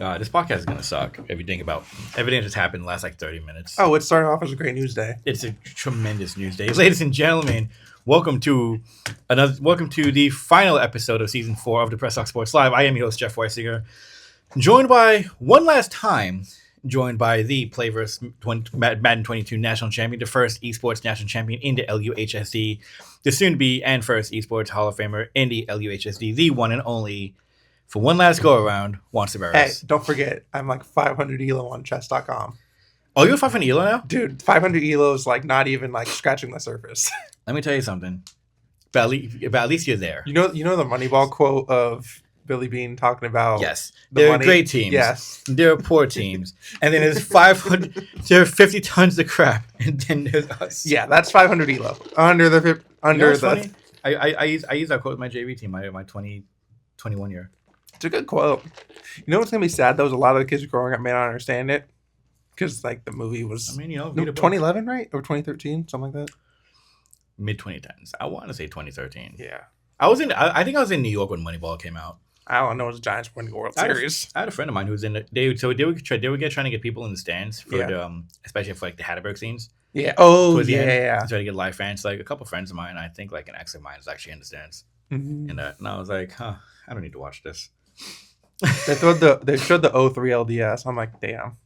This podcast is gonna suck if you think about everything that's happened in the last like 30 minutes. Oh, it started off as a great news day. It's a tremendous news day, ladies and gentlemen. Welcome to the final episode of season 4 of the Press Talk Sports Live. I am your host Jeff Weisinger, joined by the Cebreiros Madden 22 national champion, the first esports national champion in the LUHSD, the soon-to-be and first esports Hall of Famer in the LUHSD, the one and only. For one last go-around, Juan Cebreiros. Hey, don't forget, I'm like 500 ELO on chess.com. Oh, you're 500 ELO now? Dude, 500 ELO is like not even like scratching the surface. Let me tell you something. But at least you're there. You know the Moneyball quote of Billy Bean talking about... Yes. They're great teams. Yes. They're poor teams. And then there's 500... there are 50 tons of crap. And then there's us. Yeah, that's 500 ELO. Under the... Funny? I use that quote with my JV team, my 2021 year. It's a good quote. You know what's going to be sad, though, is a lot of the kids growing up may not understand it. Because, like, the movie was... 2011, right? Or 2013? Something like that? Mid-2010s. I want to say 2013. Yeah. I think I was in New York when Moneyball came out. I don't know. It was the Giants winning the World Series. I had a friend of mine who was in they would trying to get people in the stands for the especially for like the Hatterberg scenes. Yeah. Oh, yeah. Try to get live fans. Like a couple friends of mine, I think like an ex of mine is actually in the stands. Mm-hmm. And I was like, I don't need to watch this. They showed the 03 LDS. I'm like, damn.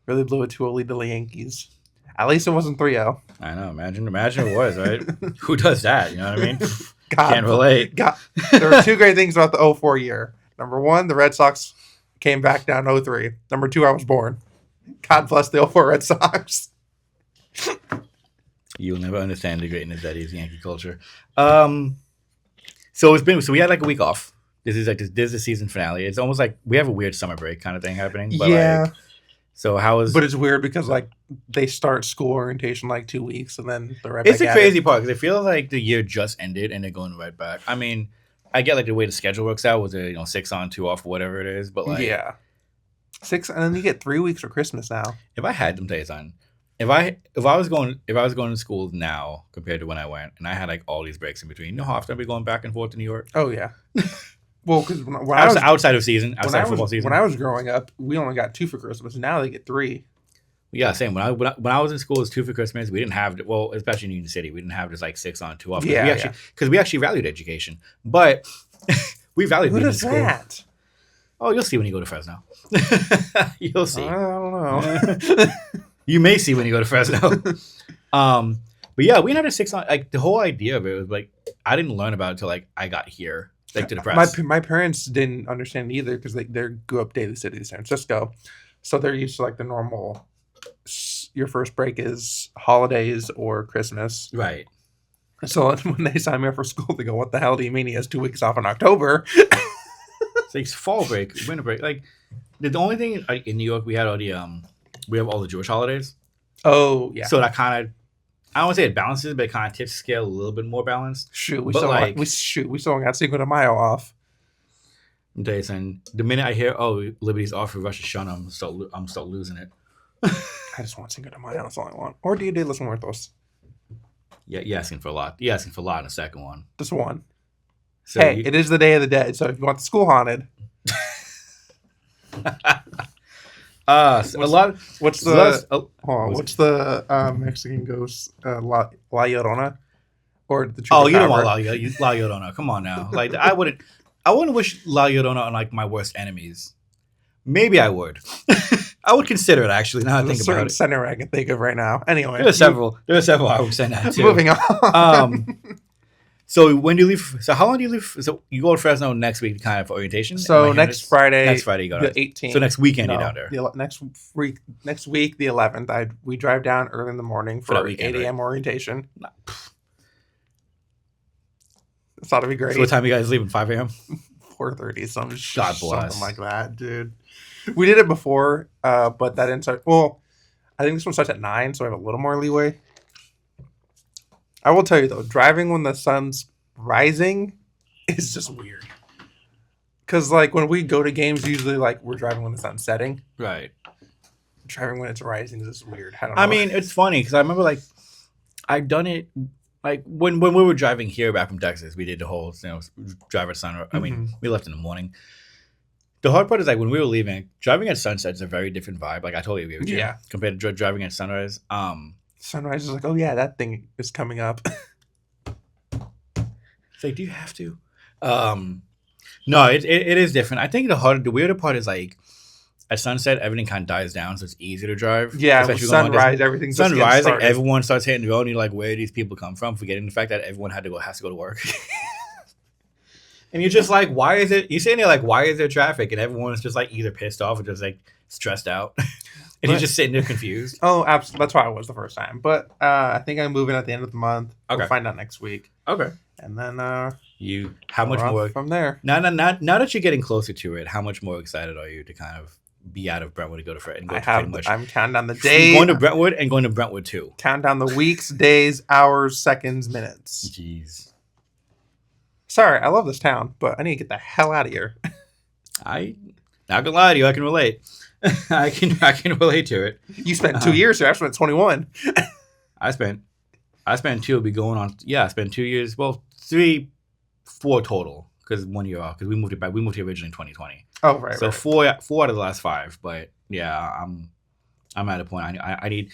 Really blew it 2-0 lead to the Yankees. At least it wasn't 3-0. I know. Imagine it was, right? Who does that? You know what I mean? Can't relate. There were two great things about the 04 year. Number one, the Red Sox came back down 03. Number two, I was born. God bless the 04 Red Sox. You'll never understand the greatness that is Yankee culture. So we had like a week off. This is the season finale. It's almost like we have a weird summer break kind of thing happening. But yeah. But it's weird because like they start school orientation like 2 weeks and then they're right back. It's the crazy part because it feels like the year just ended and they're going right back. I mean, I get like the way the schedule works out with the 6 on 2 off, whatever it is. But like 6 and then you get 3 weeks for Christmas now. If I had them tell you something, if I was going to school now compared to when I went and I had like all these breaks in between, you know how often I'd be going back and forth to New York? Oh yeah. Well, because outside of football season, when I was growing up, we only got 2 for Christmas. Now they get 3. Yeah, same. When I was in school, it was 2 for Christmas. We didn't have especially in Union City, we didn't have just like 6 on 2 off. Because we actually valued education, but we valued being in school. Who does that? Oh, you'll see when you go to Fresno. You'll see. I don't know. You may see when you go to Fresno. But yeah, we had a 6 on. Like the whole idea of it was like I didn't learn about it until like I got here. Like to the press. My parents didn't understand either because they grew up Daly City, San Francisco, so they're used to like the normal. Your first break is holidays or Christmas, right? So when they sign me up for school, they go, "What the hell do you mean he has 2 weeks off in October?" It's like fall break, winter break. Like the only thing like, in New York, we had all the Jewish holidays. Oh yeah. So that kind of. I don't want to say it balances, but it kind of tips scale a little bit more balanced. Shoot, we still got Cinco de Mayo off. I'm telling you something. The minute I hear, Liberty's off for Rosh Hashanah, I'm start losing it. I just want Cinco de Mayo. That's all I want. Or Dia de los Muertos. Yeah, you're asking for a lot. You're asking for a lot in the second one. Just one. So it is the Day of the Dead. So if you want the school haunted. What's the Mexican ghost La Llorona or the you don't want La Llorona. Come on now. Like I wouldn't wish La Llorona on like my worst enemies. Maybe I would. I would consider it actually. Now I think about it. Center I can think of right now. Anyway, there are several I would send that to. Moving on. So when do you leave? So how long do you leave? So you go to Fresno next week, kind of for orientation. So next Friday you go the 18th. So next weekend you're down there. Next week, the 11th. We drive down early in the morning for 8 a.m. orientation. Nah. I thought it'd be great. So what time you guys leaving? 5 a.m. 4:30. Something like that, dude. We did it before, but that didn't start. Well, I think this one starts at 9, so I have a little more leeway. I will tell you though, driving when the sun's rising is just weird. Because like when we go to games, usually like we're driving when the sun's setting. Right. Driving when it's rising is just weird. I don't know. I mean, it's funny because I remember like I've done it like when we were driving here back from Texas, we did the whole driver sun. I mean, we left in the morning. The hard part is like when we were leaving, driving at sunset is a very different vibe. Like I totally agree with you. Yeah. Compared to driving at sunrise. Sunrise is like, oh yeah, that thing is coming up. It's like, do you have to? No, it is different. I think the weirder part is like at sunset, everything kind of dies down, so it's easier to drive. Yeah, sunrise, everything's sunrise, like everyone starts hitting the road, and you're like, where do these people come from? Forgetting the fact that everyone has to go to work. And you're just like, why is it? You're sitting there like, why is there traffic? And everyone's just like either pissed off or just like stressed out. And you're just sitting there confused. Oh, absolutely. That's why I was the first time. But I think I'm moving at the end of the month. Okay. We'll find out next week. Okay. And then how much more from there? Now that you're getting closer to it, how much more excited are you to kind of be out of Brentwood and go to Fred? I'm counting down the days. Going to Brentwood and going to Brentwood too. Count down the weeks, days, hours, seconds, minutes. Jeez. Sorry, I love this town, but I need to get the hell out of here. I not gonna lie to you, I can relate. I can relate to it. You spent 2 years here. I spent 21. I spent 2. Will be going on. Yeah, I spent 2 years. Well, 3, 4 total because 1 year off because we moved here originally in 2020. Oh right. So right. 4 out of the last 5. But yeah, I'm at a point. I need.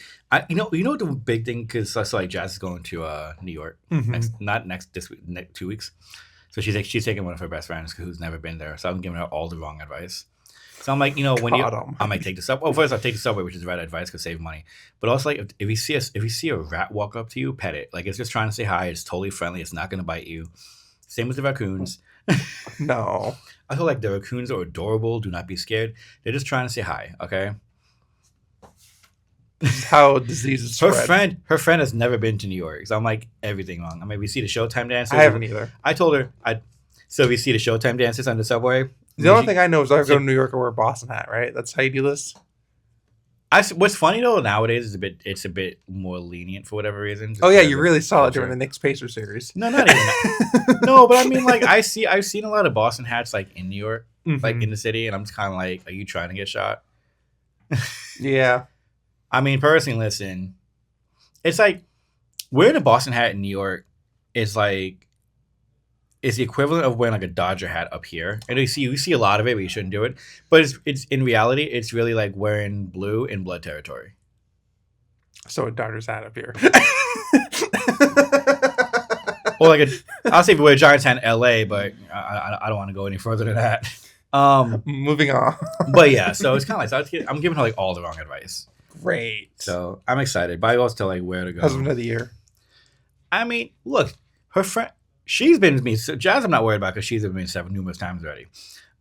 You know the big thing because so like Jazz is going to New York this week, next 2 weeks. So she's taking one of her best friends who's never been there. So I'm giving her all the wrong advice. So I'm like, I might take the subway. Well, first I'll take the subway, which is the right advice because save money. But also like if you see a rat walk up to you, pet it. Like it's just trying to say hi. It's totally friendly. It's not going to bite you. Same with the raccoons. No. I feel like the raccoons are adorable. Do not be scared. They're just trying to say hi. Okay. This is how diseases spread. Her friend has never been to New York. So I'm like everything wrong. I mean, we see the Showtime dances. I haven't either. I told her so we see the Showtime dances on the subway. The only thing I know is I go to New York or wear a Boston hat, right? That's how you do this. What's funny though nowadays is it's a bit more lenient for whatever reason. Oh yeah, you really saw it during the Knicks Pacers series. No, not even that. No, but I mean like I've seen a lot of Boston hats like in New York, like in the city, and I'm just kind of like, are you trying to get shot? Yeah. I mean, personally, listen, it's like wearing a Boston hat in New York is the equivalent of wearing like a Dodger hat up here. And you see a lot of it, but you shouldn't do it. But it's in reality, it's really like wearing blue in blood territory. So a Dodger's hat up here. Well, I'll say if you wear a Giants hat in LA, but I don't want to go any further than that. Moving on. But yeah, so it's kind of like I'm giving her like all the wrong advice. Great. So I'm excited. But I also tell like where to go. Husband of the year. I mean, look, her friend. She's been with me. So Jazz, I'm not worried about because she's been numerous times already.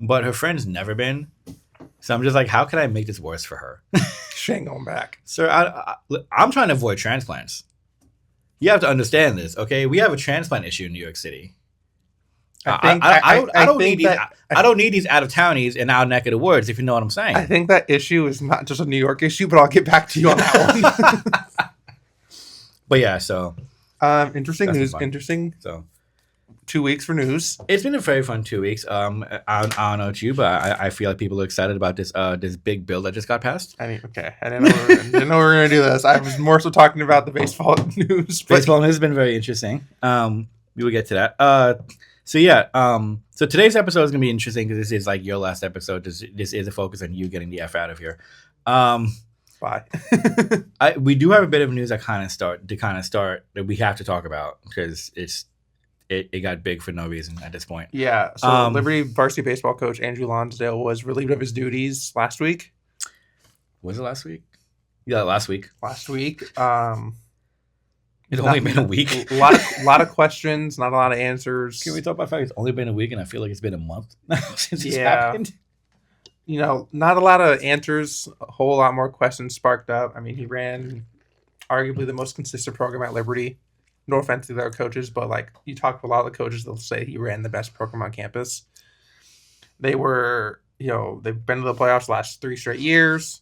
But her friend's never been. So I'm just like, how can I make this worse for her? She ain't going back. Sir, I'm trying to avoid transplants. You have to understand this, okay? We have a transplant issue in New York City. I don't need these out of townies in our neck of the woods, if you know what I'm saying. I think that issue is not just a New York issue, but I'll get back to you on that one. But yeah, so interesting news. Interesting. So 2 weeks for news. It's been a very fun 2 weeks. I don't know about you, but I feel like people are excited about this big bill that just got passed. I didn't know we were gonna do this. I was more so talking about the baseball news. Baseball news has been very interesting. We will get to that. So yeah, so today's episode is gonna be interesting because this is like your last episode. This is a focus on you getting the F out of here. Bye. We do have a bit of news that kind of start that we have to talk about because it got big for no reason at this point. Yeah. So Liberty varsity baseball coach Andrew Lonsdale was relieved of his duties last week. Was it last week? Yeah, last week. Last week. It's only been a week. A lot of questions, not a lot of answers. Can we talk about the fact it's only been a week and I feel like it's been a month now since it's happened? You know, not a lot of answers, a whole lot more questions sparked up. I mean, he ran arguably the most consistent program at Liberty. No offense to their coaches, but like you talk to a lot of the coaches, they'll say he ran the best program on campus. They were, they've been to the playoffs the last 3 straight years,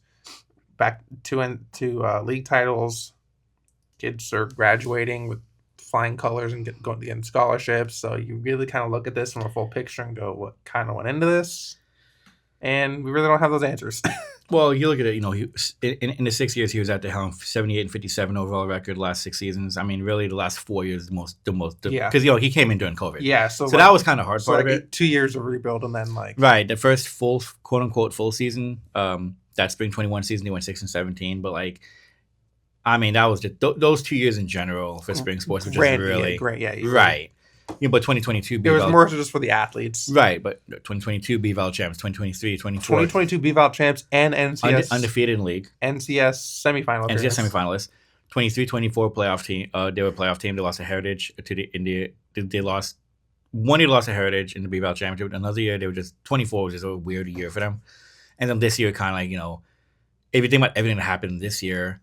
back to league titles. Kids are graduating with flying colors and going to get scholarships. So you really kind of look at this from a full picture and go, what kind of went into this? and we really don't have those answers. Well, you look at it, in the 6 years he was at the helm, 78-57 overall record last 6 seasons. I mean, really, the last 4 years, because he came in during COVID. Yeah, so that was kind of hard part of it. 2 years of rebuild, and then right, the first full, quote unquote, full season, that spring 21 season, they went 6-17, but I mean, that was just those 2 years in general for spring sports, which is really great. Yeah, right. But 2022 it was more just for the athletes, right? But 2022 BVAL champs, 2023, 2022 BVAL champs, and NCS undefeated in league, NCS semifinal, NCS semifinalists. 23-24 playoff team. They were a playoff team. They lost to Heritage to the India. They lost one year. Lost to Heritage in the BVAL championship. Another year they were just 24 was just a weird year for them. And then this year, kind of if you think about everything that happened this year,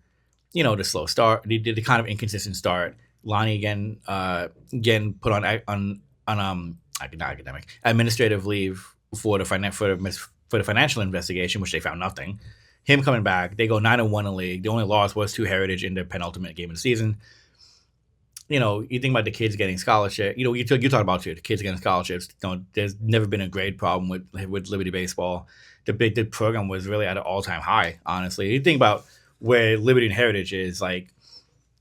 the slow start, the kind of inconsistent start. Lonnie again put on academic administrative leave for the financial investigation, which they found nothing. Him coming back, they go 9-1 in league. The only loss was to Heritage in the penultimate game of the season. You think about the kids getting scholarship. You talk about the kids getting scholarships. There's never been a grade problem with Liberty baseball. The program was really at an all-time high. Honestly, you think about where Liberty and Heritage is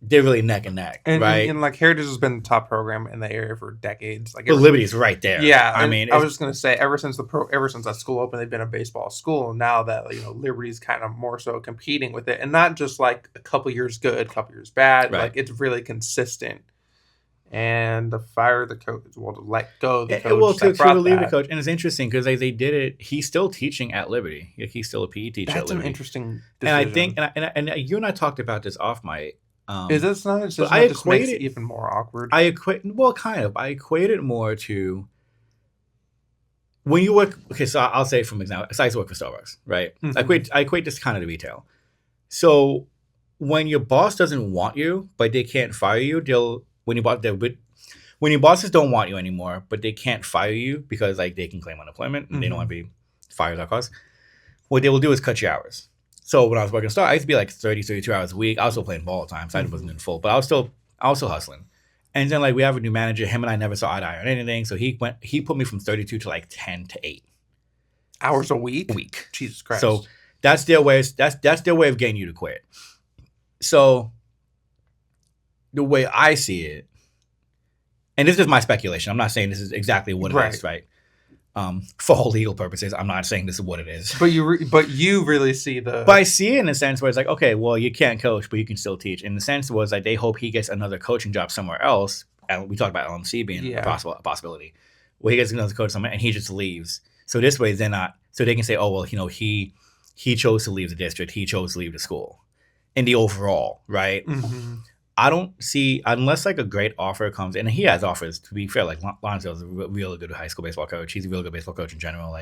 they're really neck and neck, right? And Heritage has been the top program in the area for decades. But Liberty's right there. Yeah, I was just gonna say, ever since that school opened, they've been a baseball school. Now that Liberty's kind of more so competing with it, and not just a couple years good, a couple years bad. Right. It's really consistent. And to fire the coach, to let go the coach. To relieve the coach, and it's interesting because they did it. He's still teaching at Liberty. He's still a PE teacher. That's at Liberty. an interesting decision. And I think, and you and I talked about this off mic. Is this not a decision that just makes it even more awkward? I equate it more to when you work. Okay, so I'll say from example, I used to work for Starbucks, right? Mm-hmm. I equate this kind of to retail. So when your boss doesn't want you, but they can't fire you, when your bosses don't want you anymore, but they can't fire you because they can claim unemployment and they don't want to be fired at all costs. What they will do is cut your hours. So when I was working at Star, I used to be 30, 32 hours a week. I was still playing ball at times. I wasn't in full, but I was still hustling. And then we have a new manager. Him and I never saw eye to eye on anything. So he put me from 32 to 10 to 8 hours a week. Jesus Christ. So that's their way. That's their way of getting you to quit. So the way I see it, and this is my speculation. I'm not saying this is exactly what it is, right? For all legal purposes, I'm not saying this is what it is. But you really see the. But I see it in a sense where it's okay, well, you can't coach, but you can still teach. And the sense was they hope he gets another coaching job somewhere else. And we talked about LMC being a possibility. Well, he gets another coach somewhere, and he just leaves. So this way, they're not. So they can say, oh well, he chose to leave the district. He chose to leave the school. In the overall, right? Mm-hmm. I don't see, unless a great offer comes in, and he has offers, to be fair, Lonsdale's a really good high school baseball coach. He's a really good baseball coach in general.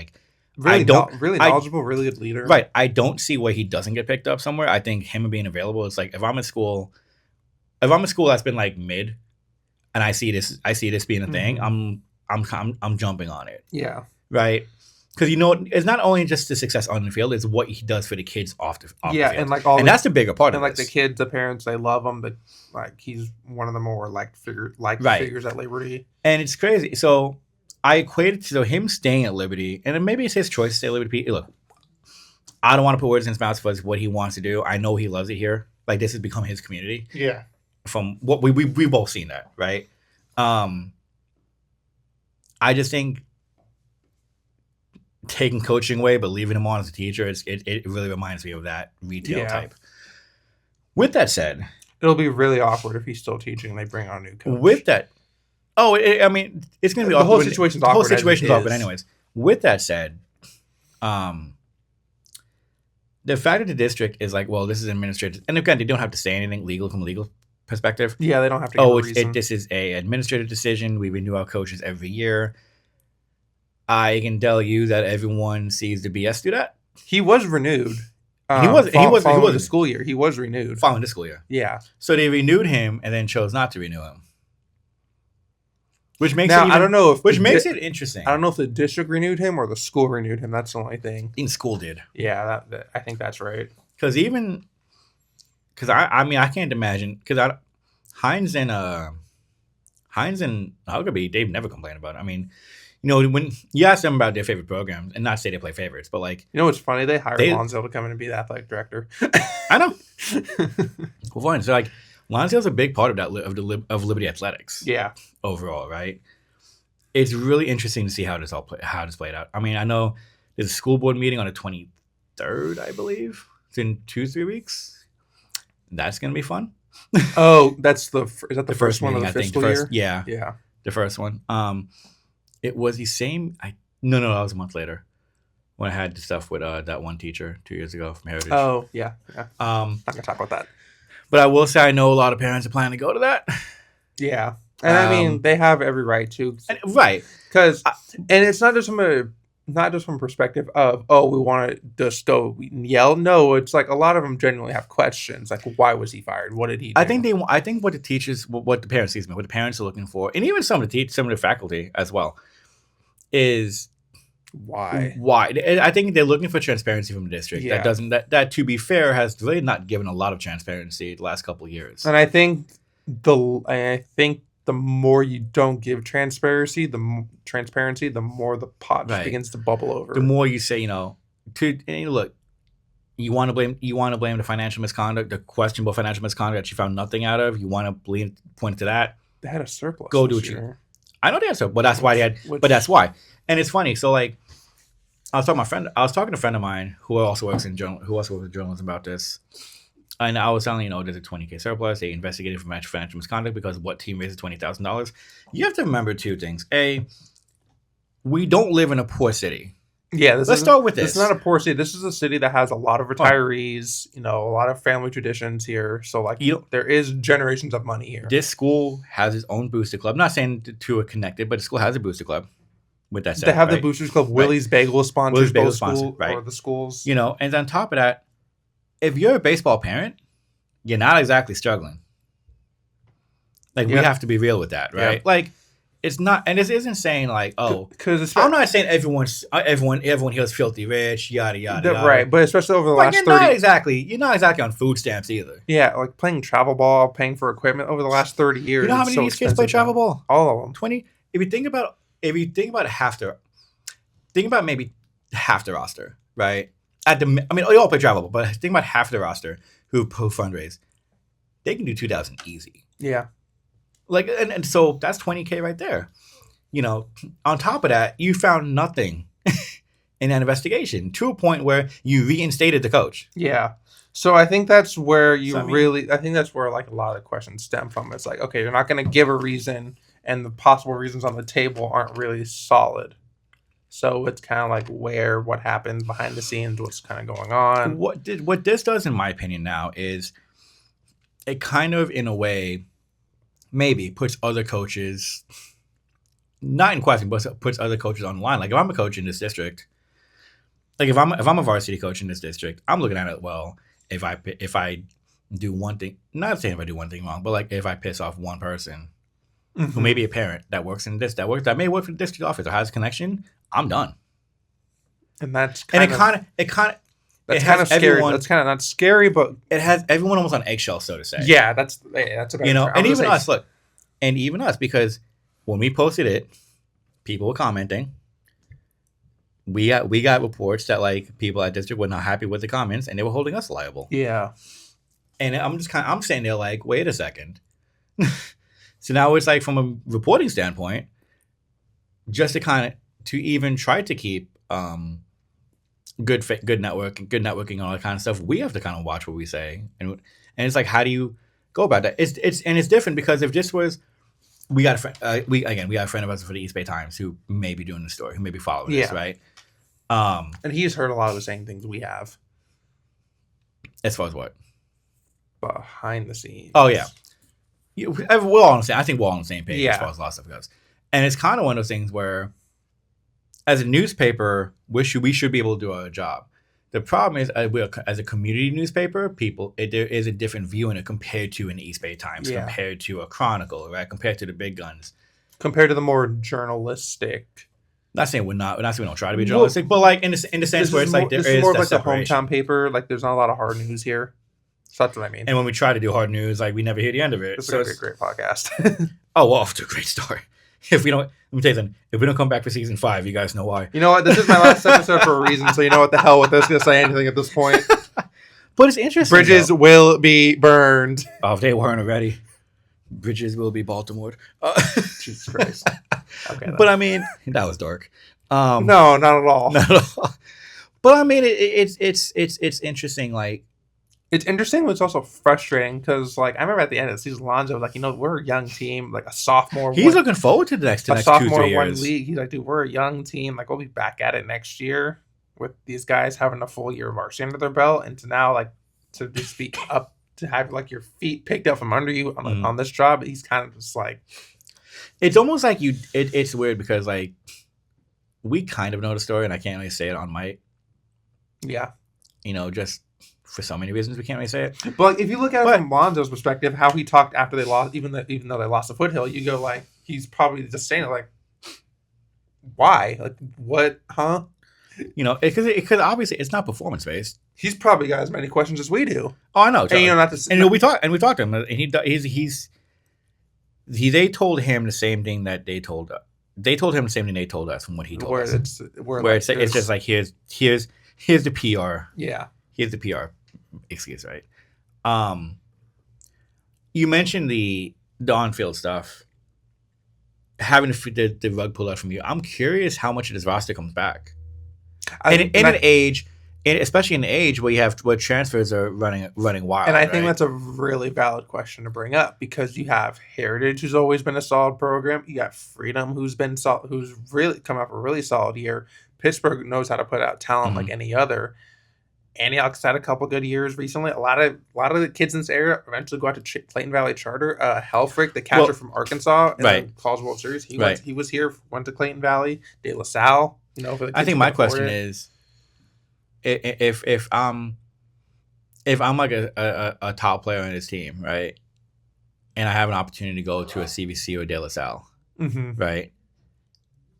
Really knowledgeable, really good leader. Right. I don't see where he doesn't get picked up somewhere. I think him being available is if I'm at school that's been mid, and I see this being a thing, I'm jumping on it. Yeah. Right. Because it's not only just the success on the field; it's what he does for the kids off the field. And that's the bigger part of it. And the kids, the parents, they love him. But he's one of the more figures at Liberty. And it's crazy. So I equate it to him staying at Liberty, and maybe it's his choice to stay at Liberty. Look, I don't want to put words in his mouth for what he wants to do. I know he loves it here. This has become his community. Yeah. From what we've both seen that, right? I just think. Taking coaching away, but leaving him on as a teacher, it really reminds me of that retail type. With that said, it'll be really awkward if he's still teaching and they bring on a new coach. With that, it's going to be the whole situation's awkward. The whole situation's awkward, anyways. With that said, the fact that the district is this is administrative, and again, they don't have to say anything legal from a legal perspective. Yeah, they don't have to. This is a administrative decision. We renew our coaches every year. I can tell you that everyone sees the BS do that. He was renewed. He was the school year. He was renewed following the school year. Yeah. So they renewed him and then chose not to renew him, which makes it interesting. I don't know if the district renewed him or the school renewed him. That's the only thing. In school did. Yeah, I think that's right. Because I can't imagine Hines and Huckabee, they've never complained about it. when you ask them about their favorite programs, and not say they play favorites, but like, what's funny? They hired Lonsdale to come in and be the athletic director. I know. Well, fine. So like, Lonsdale's a big part of that of Liberty athletics. Yeah. Overall, right? It's really interesting to see how this played out. I mean, I know there's a school board meeting on the 23rd, I believe. It's in 2-3 weeks. That's gonna be fun. Oh, is that the first one of the fiscal year? Yeah. The first one. It was the same. No, that was a month later when I had the stuff with that one teacher 2 years ago from Heritage. Oh, yeah. Not gonna talk about that. But I will say I know a lot of parents are planning to go to that. Yeah, and I mean they have every right to. Right. Because, and it's not just from a perspective of we want to just go yell. No, it's like a lot of them genuinely have questions like, why was he fired? What did he do? I think what the parents are looking for, and even some of the faculty as well, is why. I think they're looking for transparency from the district. Yeah. That to be fair has really not given a lot of transparency the last couple of years. And I think the more you don't give transparency, the more the pot begins to bubble over. The more you say, look, you want to blame the financial misconduct, the questionable financial misconduct that you found nothing out of. You want to point to that. They had a surplus. Go do it. I know they had surplus, but that's why they had. But that's why. And it's funny. So like, I was talking to a friend of mine who also works in journalism about this. And I was telling there's a $20,000 surplus. They investigated for financial misconduct because what team raises $20,000? You have to remember two things. A, we don't live in a poor city. Yeah, let's start with this. This is not a poor city. This is a city that has a lot of retirees. A lot of family traditions here. So like, there is generations of money here. This school has its own booster club. I'm not saying the two are connected, but the school has a booster club. With that said, they have the boosters club. Willie's Bagel sponsors both schools, or the schools. And on top of that, if you're a baseball parent, you're not exactly struggling. Like, we have to be real with that, right? Yeah. Like, it's not, and this isn't saying like, because I'm not saying everyone here is filthy rich, yada yada. Right, but especially over the last 30. You're not exactly on food stamps either. Yeah, like playing travel ball, paying for equipment over the last 30 years. You know how many of these kids play travel ball? All of them. 20. If you think about maybe half the roster, right? They all play travel ball, but think about half the roster who fundraise. They can do 2,000 easy. Yeah. Like, and so that's $20,000 right there. On top of that, you found nothing in that investigation to a point where you reinstated the coach. Yeah. So I think that's where I think that's where like a lot of the questions stem from. It's like, okay, you're not going to give a reason, and the possible reasons on the table aren't really solid. So it's kind of like what happens behind the scenes, what's kind of going on. What this does, in my opinion, now is it kind of, in a way, maybe puts other coaches, not in question, but puts other coaches on the line. Like, if I'm a coach in this district, like if I'm a varsity coach in this district, I'm looking at it, well, if I do one thing, not saying if I do one thing wrong, but like if I piss off one person who may be a parent that may work for the district office or has a connection, I'm done. And that's kind of scary. That's kind of not scary, but it has everyone almost on eggshells, so to say. Yeah, that's a better term. And even us, because when we posted it, people were commenting. We got reports that like people at district were not happy with the comments, and they were holding us liable. Yeah. And I'm saying they're like, wait a second. So now it's like, from a reporting standpoint, just to even try to keep good networking and all that kind of stuff, we have to kind of watch what we say, and it's like, how do you go about that? It's different, because if this was, we got a friend of ours for the East Bay Times who may be doing the story, who may be following this, right? And he's heard a lot of the same things we have. As far as what? Behind the scenes. Oh yeah. We're all on the same. I think we're all on the same page as far as a lot of stuff goes. And it's kind of one of those things where, as a newspaper, we should be able to do our job. The problem is, as a community newspaper, there is a different view in it compared to an East Bay Times, compared to a Chronicle, right? Compared to the big guns, compared to the more journalistic. Not saying we don't try to be journalistic, but like in the sense where it's like there is more that like separation. The hometown paper. Like, there's not a lot of hard news here. So that's what I mean. And when we try to do hard news, like, we never hear the end of it. It's a great podcast. Oh, well, off to a great start. If we don't, let me tell you something. If we don't come back for season 5, you guys know why. You know what? This is my last episode for a reason, so you know what the hell with this. Gonna say anything at this point. But it's interesting. Bridges will be burned. Oh, if they weren't already, bridges will be Baltimore. Jesus Christ. Okay, but I mean, that was dark. No, not at all. Not at all. But I mean, it's interesting. Like, it's interesting, but it's also frustrating because, like, I remember at the end of the season, Lonzo was like, you know, we're a young team, like a sophomore. He's looking forward to the next sophomore 2-3 years. One league. He's like, dude, we're a young team. Like, we'll be back at it next year with these guys having a full year of varsity under their belt, and to now, like, to just be up to have like your feet picked up from under you on this job. He's kind of just like, it's almost like it's weird because like we kind of know the story, and I can't really say it on mic. Yeah, you know, just for so many reasons we can't really say it. But like, if you look at it from Lonzo's perspective, how he talked after they lost, even though they lost the foothill, you go like, he's probably just saying it like, why, like what, huh? You know, because obviously it's not performance based. He's probably got as many questions as we do. Oh, I know. And you know, not to, and we talked to him, and they told him the same thing that they told us. They told him the same thing they told us from what he told us. It's just like here's the PR. Yeah. Here's the PR excuse, right? You mentioned the on-field stuff, having the rug pulled out from you. I'm curious how much of this roster comes back. Especially in an age where transfers are running wild. And I think that's a really valid question to bring up because you have Heritage, who's always been a solid program. You got Freedom, who's been solid, who's really come up a really solid year. Pittsburgh knows how to put out talent like any other. Antioch's had a couple good years recently. A lot of the kids in this area eventually go out to Clayton Valley Charter. Helfrich, the catcher from Arkansas, in the College World Series, he was here, went to Clayton Valley. De La Salle, you know. For the I think my question is, if I'm like a top player on this team, right, and I have an opportunity to go to a CVC or De La Salle, right,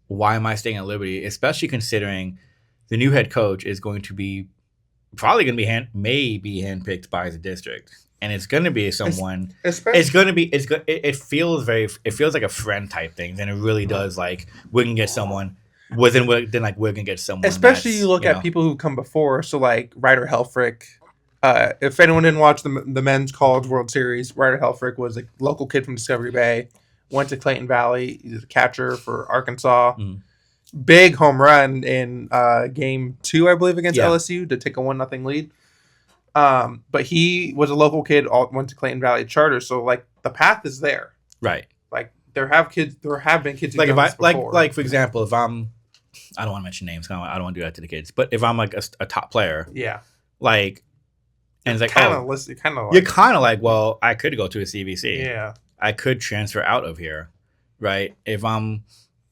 why am I staying at Liberty? Especially considering the new head coach is going to be probably going to be handpicked by the district, and it's going to be someone. It feels like a friend type thing, and it really does. Like we can get someone. We're gonna get someone. Especially you look at people who come before. So like Ryder Helfrich. If anyone didn't watch the men's College World Series, Ryder Helfrich was a local kid from Discovery Bay. Went to Clayton Valley. He's a catcher for Arkansas. Big home run in game 2, I believe, against LSU to take a 1-0 lead. But he was a local kid. Went to Clayton Valley Charter. So like the path is there. Right. Like there have been kids who like done this before. like for example, if I don't want to mention names. I don't want to do that to the kids. But if I'm like a top player, like, and it's like, you're kind of like, well, I could go to a CVC. Yeah, I could transfer out of here, right? If I'm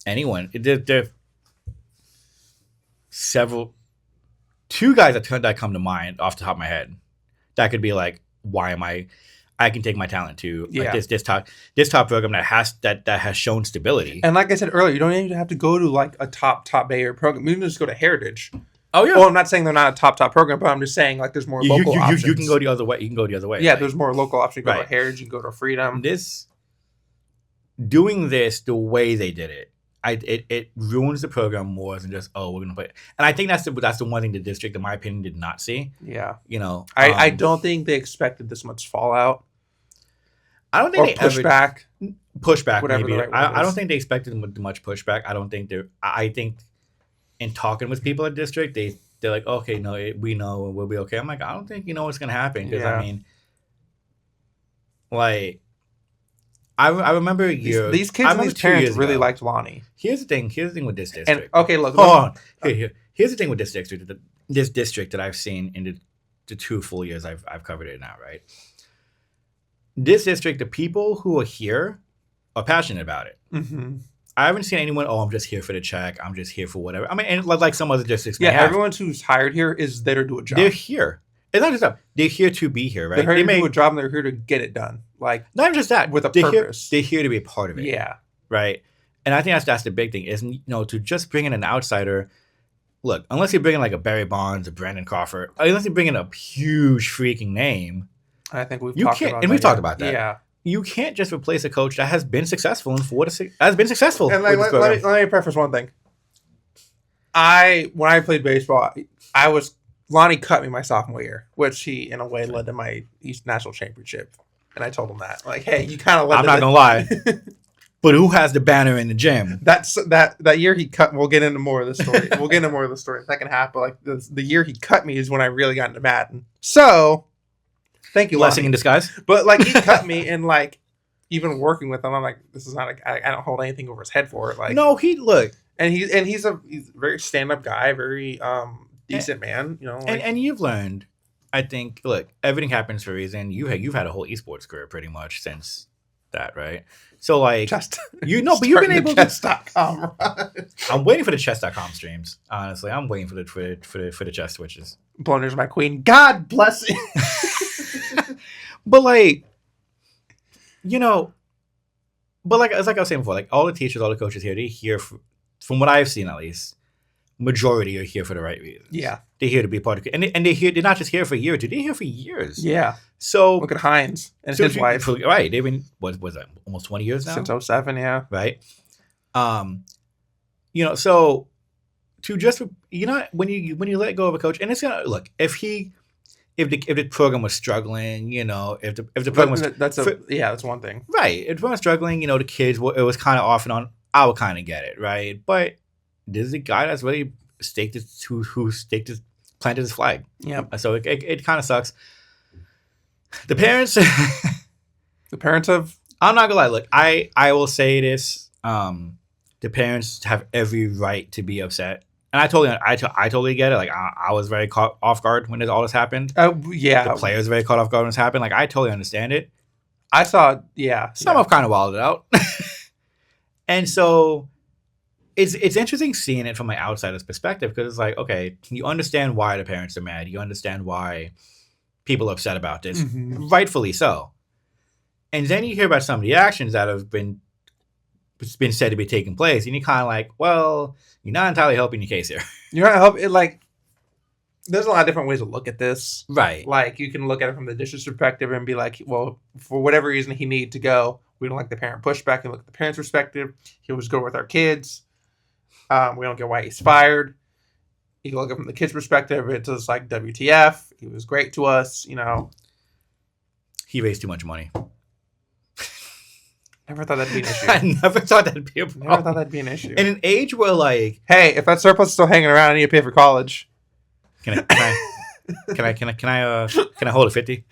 anyone, there two guys that come to mind off the top of my head. That could be like, why am I can take my talent to like this top program that has shown stability. And like I said earlier, you don't even have to go to like a top Bay Area program. You can just go to Heritage. Oh yeah. Well, I'm not saying they're not a top program, but I'm just saying like there's more local options. You can go the other way. Yeah, like, there's more local options. You can go to Heritage. You can go to Freedom. Doing this the way they did it, it ruins the program more than just we're gonna play. And I think that's the one thing the district, in my opinion, did not see. Yeah, you know, I don't think they expected this much fallout. I don't think pushback. Whatever maybe. The right I don't think they expected much pushback. I think in talking with people at district, they're like, okay, no, we know we'll be okay. I'm like, I don't think you know what's gonna happen because I mean, like. I remember these kids and these parents really liked Lonnie. Here's the thing with this district. And, okay, look. Hold on. Here's the thing with this district that I've seen in the 2 full years I've covered it now, right? This district, the people who are here are passionate about it. I haven't seen anyone, I'm just here for the check. I'm just here for whatever. I mean, and like some other districts. Yeah, everyone who's hired here is there to do a job. They're here. It's not just that. They're here to be here, right? They're here to do a job and they're here to get it done. Like, not just that. With a purpose. They're here to be a part of it. Yeah. Right? And I think that's the big thing, is, to just bring in an outsider. Look, unless you're bringing like a Barry Bonds, a Brandon Crawford, unless you're bringing a huge freaking name. I think we've talked about that. And we've talked about that. Yeah. you can't just replace a coach that has been successful in 4 to 6. Has been successful. And like, let me preface one thing. When I played baseball, Lonnie cut me my sophomore year, which he in a way led to my East National Championship. And I told him that, like, hey, you kind of led. I'm not gonna lie, but who has the banner in the gym? That year he cut. We'll get into more of the story. We'll get into more of the story in the second half. But like the year he cut me is when I really got into Madden. So, thank you, blessing Lonnie. in disguise. But like he cut me, and like even working with him, I'm like, this is not. I don't hold anything over his head for it. Like no, he's a very stand up guy, very decent man. You know, like, and you've learned. I think, look, everything happens for a reason. You've had a whole esports career pretty much since that, right? So like, but you've been able to chess.com. I'm waiting for the chess.com streams. Honestly, I'm waiting for the chess twitches. Blunder's my queen. God bless you. But like, but like I was saying before, like all the teachers, all the coaches here, they here from what I've seen at least. Majority are here for the right reasons. Yeah, they're here to be a part of, and they're not just here for a year or two. They're here for years. Yeah. So look at Hines and his wife. Right, they've been what was that almost 20 years now since 2007. Yeah. Right. So to just when you let go of a coach, and it's gonna look if the program was struggling, if the program was that's one thing. Right. If the program was struggling, the kids it was kind of off and on. I would kind of get it, right, but. This is a guy that's really planted his flag. Yeah. So it kind of sucks. The parents, of I'm not gonna lie. Look, I will say this. The parents have every right to be upset, and I totally get it. Like I was very caught off guard when all this happened. Yeah. The players were very caught off guard when this happened. Like I totally understand it. I saw. Yeah. Some have kind of wilded out, and so. It's interesting seeing it from my outsider's perspective because it's like, okay, you understand why the parents are mad. You understand why people are upset about this. Mm-hmm. Rightfully so. And then you hear about some of the actions that have been said to be taking place. And you're kind of like, well, you're not entirely helping your case here. You're not helping. Like, there's a lot of different ways to look at this. Right. Like, you can look at it from the district's perspective and be like, well, for whatever reason he needed to go, we don't like the parent pushback. And look at the parent's perspective. He was good with our kids. We don't get why he's fired. You can look at it from the kid's perspective. It's just like WTF. He was great to us, He raised too much money. Never thought that'd be an issue. I never thought that'd be a problem. Never thought that'd be an issue. In an age where like, hey, if that surplus is still hanging around, I need to pay for college. Can I hold a 50?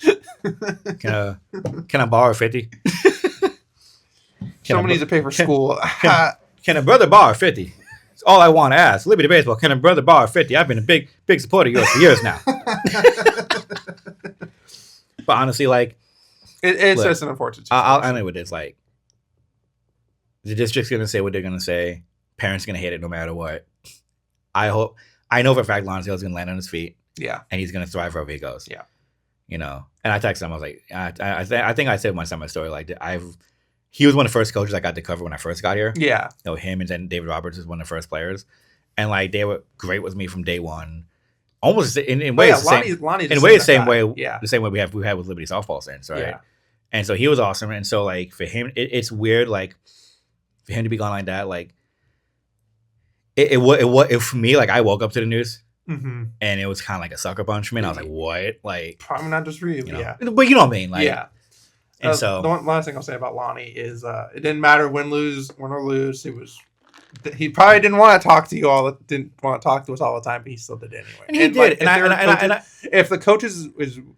Can I borrow 50? Someone needs to pay for school. Can a brother borrow 50? All I want to ask, Liberty Baseball, can a brother borrow 50? I've been a big supporter of yours for years now. But honestly, like... It's just an unfortunate situation. I know what it's like. The district's going to say what they're going to say. Parents are going to hate it no matter what. I know for a fact Lonsdale's going to land on his feet. Yeah. And he's going to thrive wherever he goes. Yeah. And I texted him, I was like... I think I said one time in my story, like, he was one of the first coaches I got to cover when I first got here. Yeah. Him and then David Roberts was one of the first players. And like they were great with me from day one. Almost in ways the same way we had with Liberty softball since, right? Yeah. And so he was awesome. And so like for him, it's weird, like for him to be gone like that, like it for me, like I woke up to the news and it was kind of like a sucker punch for me. And I was like, what? Like probably not just for you, yeah. But you know what I mean? Like, yeah. And so the last thing I'll say about Lonnie is it didn't matter win or lose. He probably didn't want to talk to you didn't want to talk to us all the time, but he still did anyway. And he did. Like, if the coach is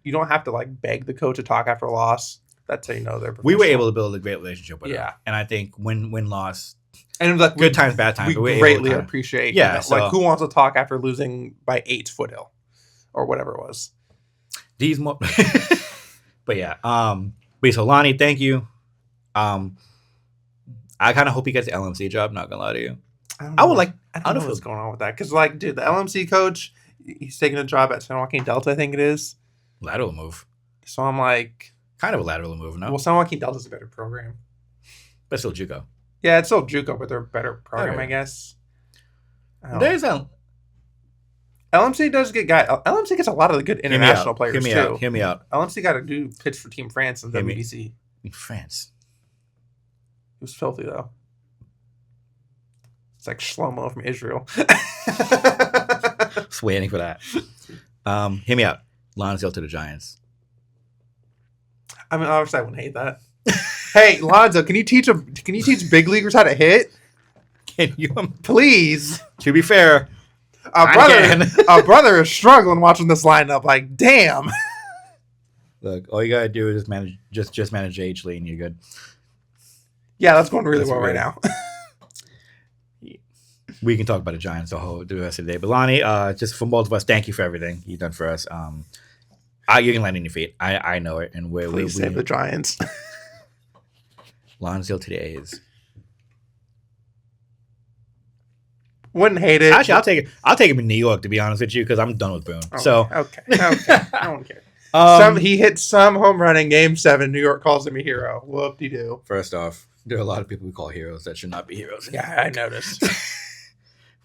you don't have to like beg the coach to talk after a loss. That's how you know they're professional. We were able to build a great relationship with him. And I think win loss and like good times, bad times. We greatly appreciate. Yeah, like who wants to talk after losing by 8 Foothill or whatever it was. But yeah. So Lonnie, thank you. I kind of hope he gets the LMC job. Not gonna lie to you. I don't know what's going on with that because, like, dude, the LMC coach, he's taking a job at San Joaquin Delta. I think it is lateral move. So I'm like, kind of a lateral move, no? Well, San Joaquin Delta's a better program, but still JUCO. Yeah, it's still JUCO, but they're a better program, I guess. There's a LMC does get guys. LMC gets a lot of the good international players too. Hear me out. LMC got a dude pitch for Team France in WBC. In France. It was filthy though. It's like Shlomo from Israel. Just waiting for that. Hear me out. Lonsdale to the Giants. I mean, obviously, I wouldn't hate that. Hey, Lonzo, can you teach big leaguers how to hit? Can you? Please. To be fair, our brother is struggling watching this lineup. Like, damn. Look, all you gotta do is manage H. Lee, and you're good. Yeah, that's going really well right now. We can talk about the Giants the rest of the day. But Lonnie, just from both of us, thank you for everything you've done for us. You can land on your feet. I know it, and we save the Giants. Lonsdale to the A's. Wouldn't hate it. Actually, I'll take him in New York, to be honest with you, because I'm done with Boone. Okay, so okay. I don't care. He hit some home run in Game 7. New York calls him a hero. Whoop-de-doo. First off, there are a lot of people we call heroes that should not be heroes. Yeah, I noticed.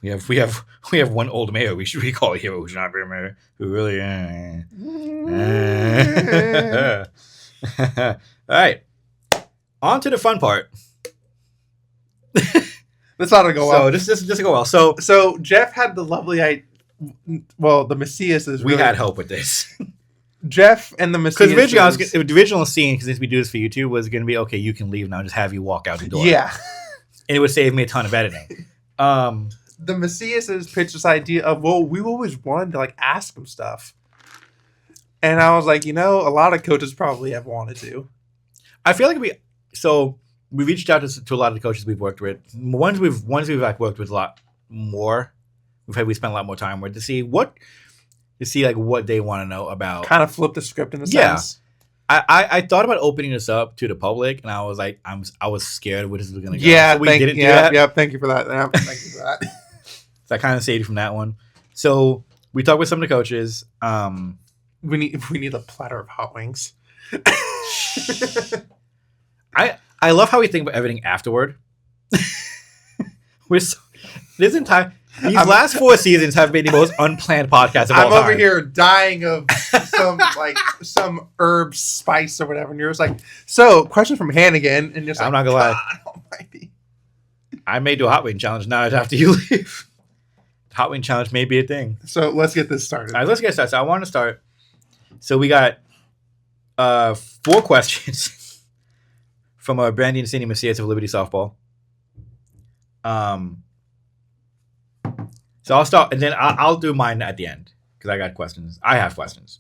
we have one old mayor we should call a hero who should not be a mayor. Who really? All right. On to the fun part. This ought to go well. So this go well. So Jeff had the lovely the Messias is. We had help with this. Jeff and the Messias. Because the original scene, because we do this for YouTube, was going to be okay. You can leave now. Just have you walk out the door. Yeah, and it would save me a ton of editing. The Messias has pitched this idea of we've always wanted to like ask him stuff, and I was like, a lot of coaches probably have wanted to. I feel like we reached out to a lot of the coaches we've worked with. Ones we've like worked with a lot more. We spent a lot more time with to see what they want to know about. Kind of flip the script in a sense. I thought about opening this up to the public, and I was like, I was scared where this was going to go. Yeah, so we didn't do that. Yeah, thank you for that. Yeah, thank you for that. So I kind of saved you from that one. So we talked with some of the coaches. We need a platter of hot wings. I love how we think about everything afterward. These last 4 seasons have been the most unplanned podcasts of all time. I'm over here dying of some herb spice or whatever, and you're just like, so question from Hannigan, and just I'm not gonna lie. Almighty. I may do a hot wing challenge now after you leave. Hot wing challenge may be a thing. So let's get this started. All right, let's get started. So I want to start. So we got 4 questions from Brandy and Cindy Macias of Liberty Softball. So I'll start, and then I'll do mine at the end because I got questions. I have questions.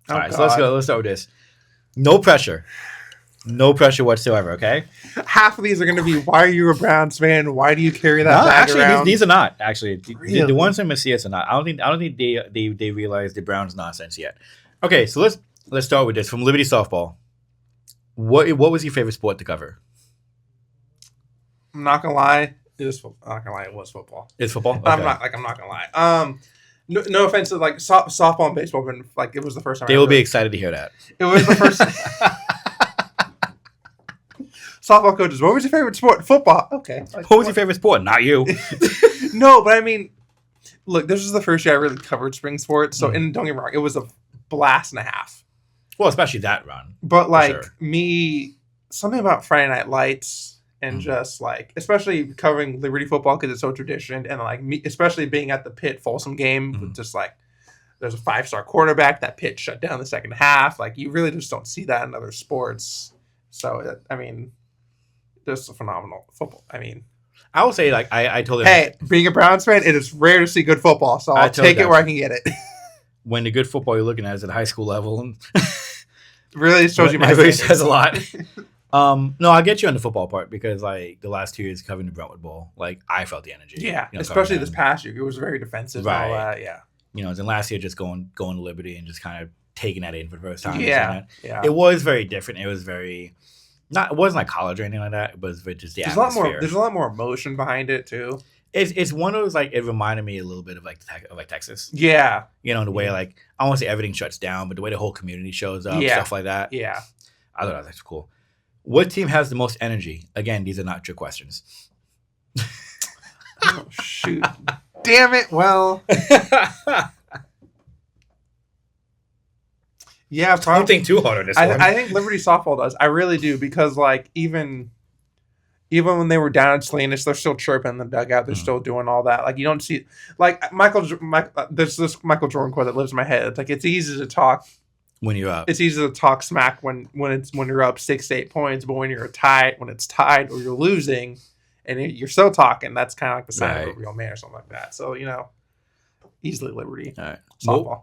All right, so let's go. Let's start with this. No pressure whatsoever. Okay. Half of these are going to be, why are you a Browns fan? Why do you carry that bag around? These are not actually. Really? The ones in Macias are not. I don't think they realize the Browns nonsense yet. Okay, so let's start with this from Liberty Softball. What was your favorite sport to cover? I'm not gonna lie. It was football. It's football. Okay. I'm not gonna lie. No offense to like softball and baseball, but like it was the first time. They will be excited to hear that. It was the first. Softball coaches, what was your favorite sport? Football. Okay. What was your favorite sport? Not you. No, but I mean, look, this was the first year I really covered spring sports. So, and don't get me wrong, it was a blast and a half. Well, especially that run. But like something about Friday Night Lights and just like, especially covering Liberty football because it's so tradition, and like me, especially being at the Pitt Folsom game, with just like there's a 5-star quarterback, that Pitt shut down the second half. Like you really just don't see that in other sports. So I mean, just a phenomenal football. I mean, I will say, like, I told him. Hey, being a Browns fan, it is rare to see good football, so I'll take it where I can get it. When the good football you're looking at is at high school level, really shows you my. It really says a lot. No, I'll get you on the football part because, like, the last 2 years covering the Brentwood Bowl, like, I felt the energy. Yeah, especially this past year, it was very defensive. Right. And all that, yeah. And last year just going to Liberty and just kind of taking that in for the first time. Yeah. It was very different. It was very. It wasn't like college or anything like that, but it was just the atmosphere. There's a lot more emotion behind it too. It's one of those, like, it reminded me a little bit of like Texas. Yeah. The way, like, I won't say everything shuts down, but the way the whole community shows up, stuff like that. Yeah. I thought that was cool. What team has the most energy? Again, these are not trick questions. Oh, shoot. Damn it. Well, Yeah, probably. Don't think too hard on this one. I think Liberty softball does. I really do, because like even when they were down at Salinas, they're still chirping in the dugout. They're still doing all that. Like you don't see like there's this Michael Jordan quote that lives in my head. It's like it's easy to talk when you're up. It's easy to talk smack when you're up 6 to 8 points, but when it's tied or you're losing, and you're still talking, that's kind of like the sign of a real man or something like that. So easily Liberty. All right, softball.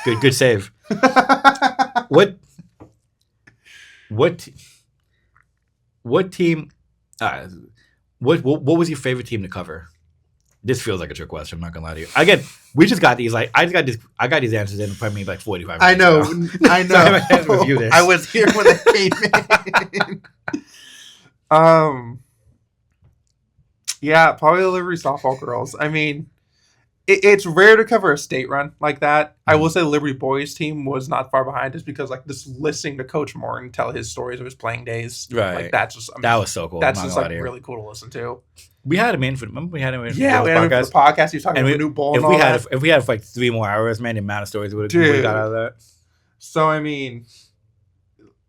Good save. What team? What was your favorite team to cover? This feels like a trick question. I'm not gonna lie to you. Again, we just got these. Like I got these answers in probably like 45 minutes. I know. So I had to review this. I was here when they came in. Yeah, probably the Liberty softball girls. I mean, it's rare to cover a state run like that. Mm-hmm. I will say the Liberty boys team was not far behind, just because like just listening to Coach Morton tell his stories of his playing days. Right. Like that's just that was so cool. That's just like really cool to listen to. We had him in for. Remember we had him in. Yeah, we had him for the podcast. He was talking about the new bowl. If we had like 3 more hours, man, the amount of stories we would have got out of that. So I mean,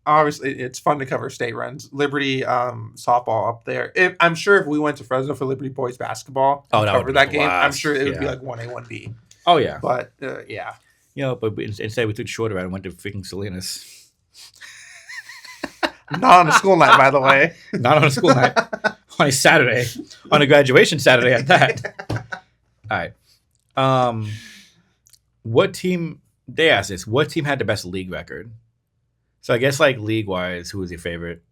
obviously it's fun to cover state runs. Liberty softball up there. I'm sure if we went to Fresno for Liberty boys basketball, cover that game, I'm sure it would be like 1A, 1B. Oh yeah. But yeah. But instead we took the shorter route and went to freaking Salinas. Not on a school night, by the way. Not on a school night. On a Saturday. On a graduation Saturday at that. All right. What team, they asked this, what team had the best league record? So I guess like league-wise, who was your favorite?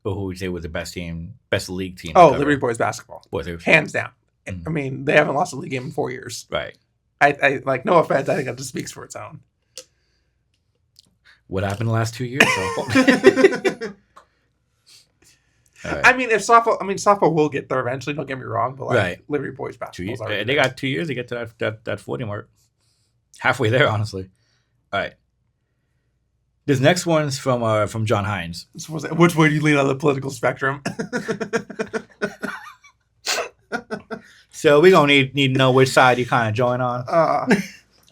Or who would you say was the best league team? Oh, Liberty boys basketball. Boys. Hands down. Mm-hmm. I mean, they haven't lost a league game in 4 years. Right. I like, no offense, I think that just speaks for its own. What happened the last 2 years? Right. I mean, softball will get there eventually. Don't get me wrong, but like Liberty boys basketball. They got 2 years to get to that 40 mark. Halfway there, honestly. All right. This next one's from John Hines. Which way do you lean on the political spectrum? So we gonna need to know which side you kind of join on. All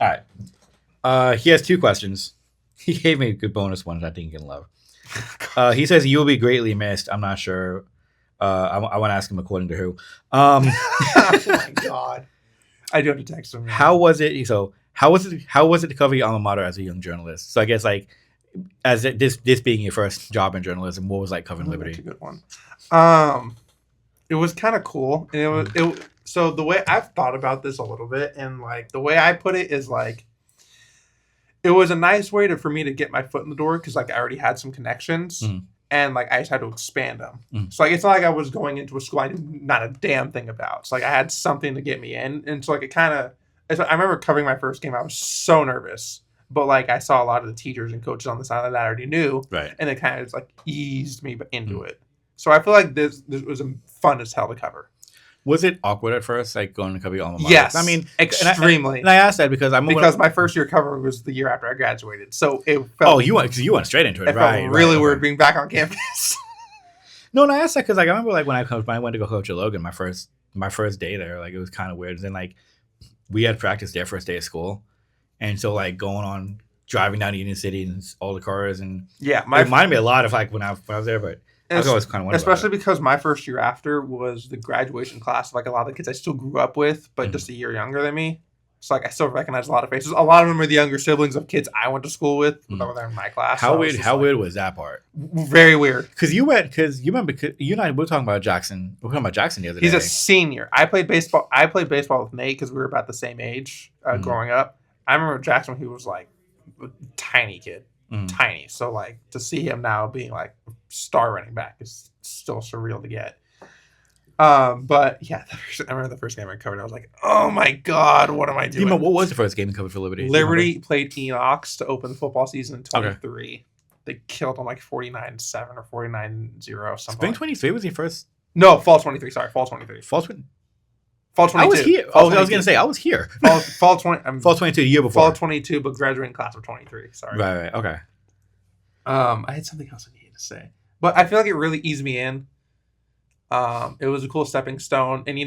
right. He has 2 questions. He gave me good bonus ones I think you can love. He says you will be greatly missed. I'm not sure. I want to ask him according to who. Oh my god! I do have to text him. How was it? So how was it to cover your alma mater as a young journalist? So I guess like as this being your first job in journalism, what was like covering Liberty? That's a good one. It was kind of cool, and so the way I've thought about this a little bit, and like the way I put it is like, it was a nice way for me to get my foot in the door, because like I already had some connections, and like I just had to expand them. So like it's not like I was going into a school I knew not a damn thing about. So like I had something to get me in, and so like it kind of. I remember covering my first game. I was so nervous, but like I saw a lot of the teachers and coaches on the side that I already knew, right? And it kind of just like eased me into it. So I feel like this was fun as hell to cover. Was it awkward at first, like going to cover your alma mater? Yes, I mean extremely. And I asked that because my first year covering was the year after I graduated, so it felt. Oh, you went straight into it. It felt really weird being back on campus. No, and I asked that because like I remember like when I went to go coach at Logan, my first day there, like it was kind of weird. And then like we had practice there first day of school, and so like driving down to Union City and all the cars and it reminded me a lot of like when I was there, but. I was always kind of wondering, especially because my first year after was the graduation class of like a lot of the kids I still grew up with, but just a year younger than me. So like I still recognize a lot of faces. A lot of them are the younger siblings of kids I went to school with that were in my class. How weird was that part? Very weird. Because you remember you and I were talking about Jackson. We were talking about Jackson the other day. He's a senior. I played baseball with Nate because we were about the same age growing up. I remember Jackson when he was like a tiny kid. Tiny. So like to see him now being like a star running back is still surreal to get. But yeah, I remember the first game I covered. I was like, oh my god, what am I doing? What was the first game you covered for Liberty? Liberty played Enox to open the football season in 23. Okay. They killed them like 49-7 or 49-0 something. Spring 23 was your first. No, fall 23. Sorry, fall 23. Fall 22. I was here. I was gonna say I was here. Fall 20. Fall 22 the year before. Fall 22, but graduating class of 23. Sorry. Right. Okay. I had something else I needed to say, but I feel like it really eased me in. It was a cool stepping stone, and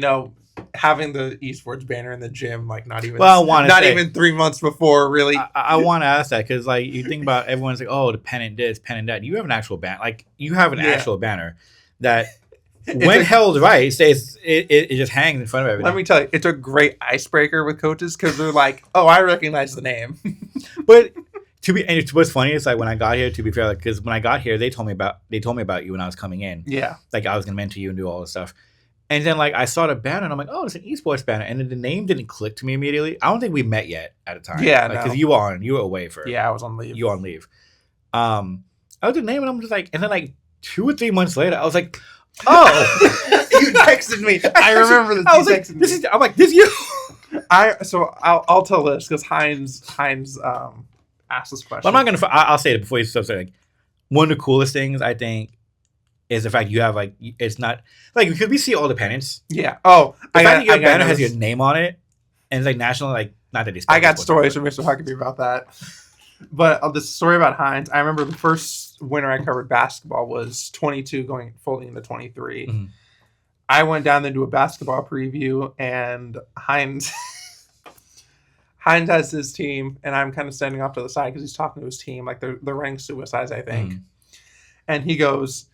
having the esports banner in the gym, like not even even 3 months before, really. I want to ask that because like you think about everyone's like, oh, the pennant this, pennant that. You have an actual banner, like you have an actual banner that when held right, it just hangs in front of everything. Let me tell you, it's a great icebreaker with coaches because they're like, oh, I recognize the name. But what's funny is like when I got here, to be fair, because like, when I got here, they told me about you when I was coming in. Yeah, like I was gonna mentor you and do all this stuff. And then, like, I saw the banner, and I'm like, oh, it's an esports banner. And then the name didn't click to me immediately. I don't think we met yet at a time. Yeah, because you were away for. Yeah, I was on leave. You were on leave. I was the name, and I'm just like, and then like 2 or 3 months later, I was like, oh, you texted me. I remember this. I was like, I'm like, this you. I'll tell this because Heinz asked this question. But I'm not gonna. I'll say it before you start saying. Like, one of the coolest things I think is the fact you have like it's not like because we see all the pennants. Yeah. Oh, the fact that your banner has your name on it and it's like national, like not that I got stories from Mr. Huckabee about that. But the story about Heinz, I remember the first winter I covered basketball was 22 folding into 23. Mm-hmm. I went down there to do a basketball preview, and Heinz has his team, and I'm kind of standing off to the side because he's talking to his team, like they're running suicides, I think. Mm-hmm. And he goes,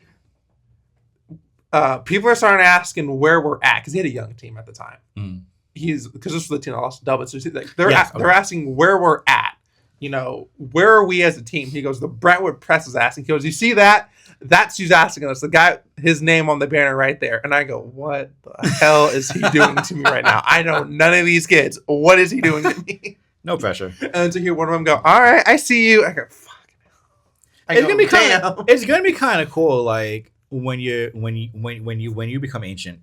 people are starting asking where we're at because he had a young team at the time. Mm. Because this was the team that lost double. So they're asking where we're at. You know, where are we as a team? He goes, the Brentwood press is asking. He goes, you see that? That's who's asking us. The guy, his name on the banner right there. And I go, what the hell is he doing to me right now? I know none of these kids. What is he doing to me? No pressure. And to hear one of them go, all right, I see you. I go, fuck. It's gonna be kind of cool, like. When you become ancient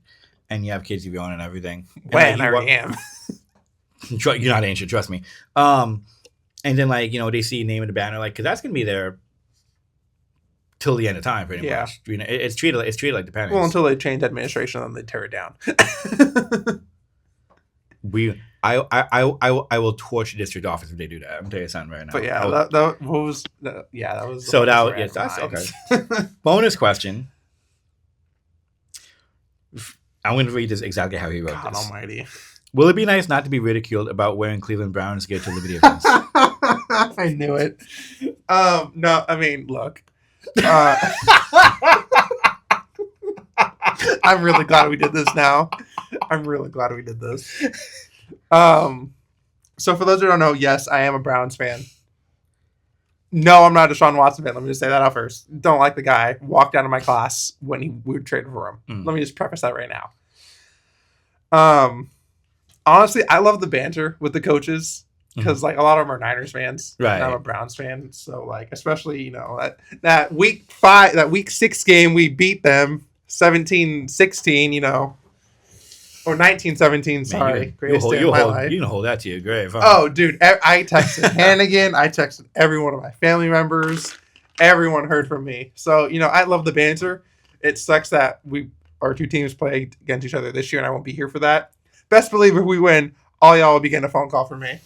and you have kids of your own and everything. When I already am. You're not ancient, trust me. And then like, you know, they see your name in the banner, like, because that's gonna be there till the end of time, pretty much. You know, it's treated like the pennants. Well, until they change administration, then they tear it down. I will torch the district office if they do that. I'm telling you something right now. But yeah, that was. So that yes, that's okay. Bonus question. I'm going to read this exactly how he wrote God this. Almighty. Will it be nice not to be ridiculed about wearing Cleveland Browns gear to Liberty events? I knew it. No, I mean, look. I'm really glad we did this now. So for those who don't know, yes, I am a Browns fan. No, I'm not a Deshaun Watson fan. Let me just say that out first. Don't like the guy. Walked out of my class when we would trade for him. Let me just preface that right now. Honestly, I love the banter with the coaches because like a lot of them are Niners fans. Right. And I'm a Browns fan. So like, especially, you know, that week 6 game, we beat them 17-16, you know. Or 1917, sorry. You can hold that to your grave. Huh? Oh, dude. I texted Hannigan. I texted every one of my family members. Everyone heard from me. So, you know, I love the banter. It sucks that our two teams play against each other this year, and I won't be here for that. Best believe if we win, all y'all will be getting a phone call from me.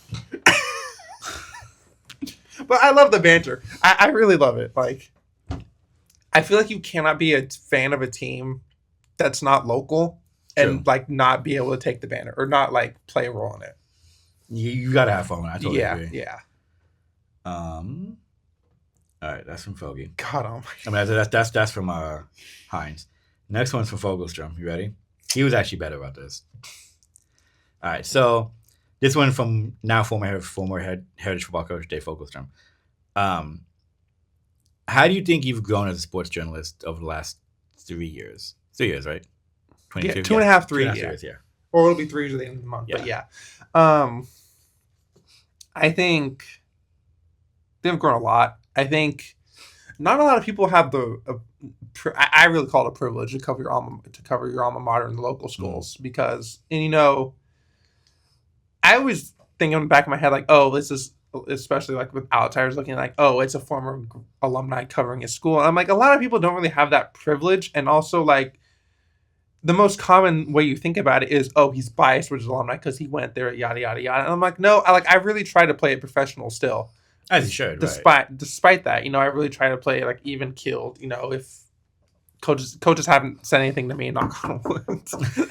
But I love the banter. I really love it. Like, I feel like you cannot be a fan of a team that's not local. And, like, not be able to take the banner or not, like, play a role in it. You got to have fun. I totally agree. Yeah. All right. That's from Fogey. God almighty. I mean, that's from Heinz. Next one's from Fogelstrom. You ready? He was actually better about this. All right. So, this one from now former Heritage football coach Dave Fogelstrom. How do you think you've grown as a sports journalist over the last 3 years? 3 years, right? 22? Yeah, 2.5, 3 years, yeah. Or it'll be 3 years at the end of the month. Yeah. But yeah. I think they've grown a lot. I think not a lot of people have I really call it a privilege to cover your alma mater in the local schools because, and you know, I always think in the back of my head like, oh, this is, especially like with outsiders looking like, oh, it's a former alumni covering his school. And I'm like, a lot of people don't really have that privilege, and also like, the most common way you think about it is, oh, he's biased with his alumni because he went there, yada, yada, yada. And I'm like, no, I really try to play it professional still. As you should, despite that, you know, I really try to play it like even keeled. You know, if coaches haven't said anything to me. Knock on wood.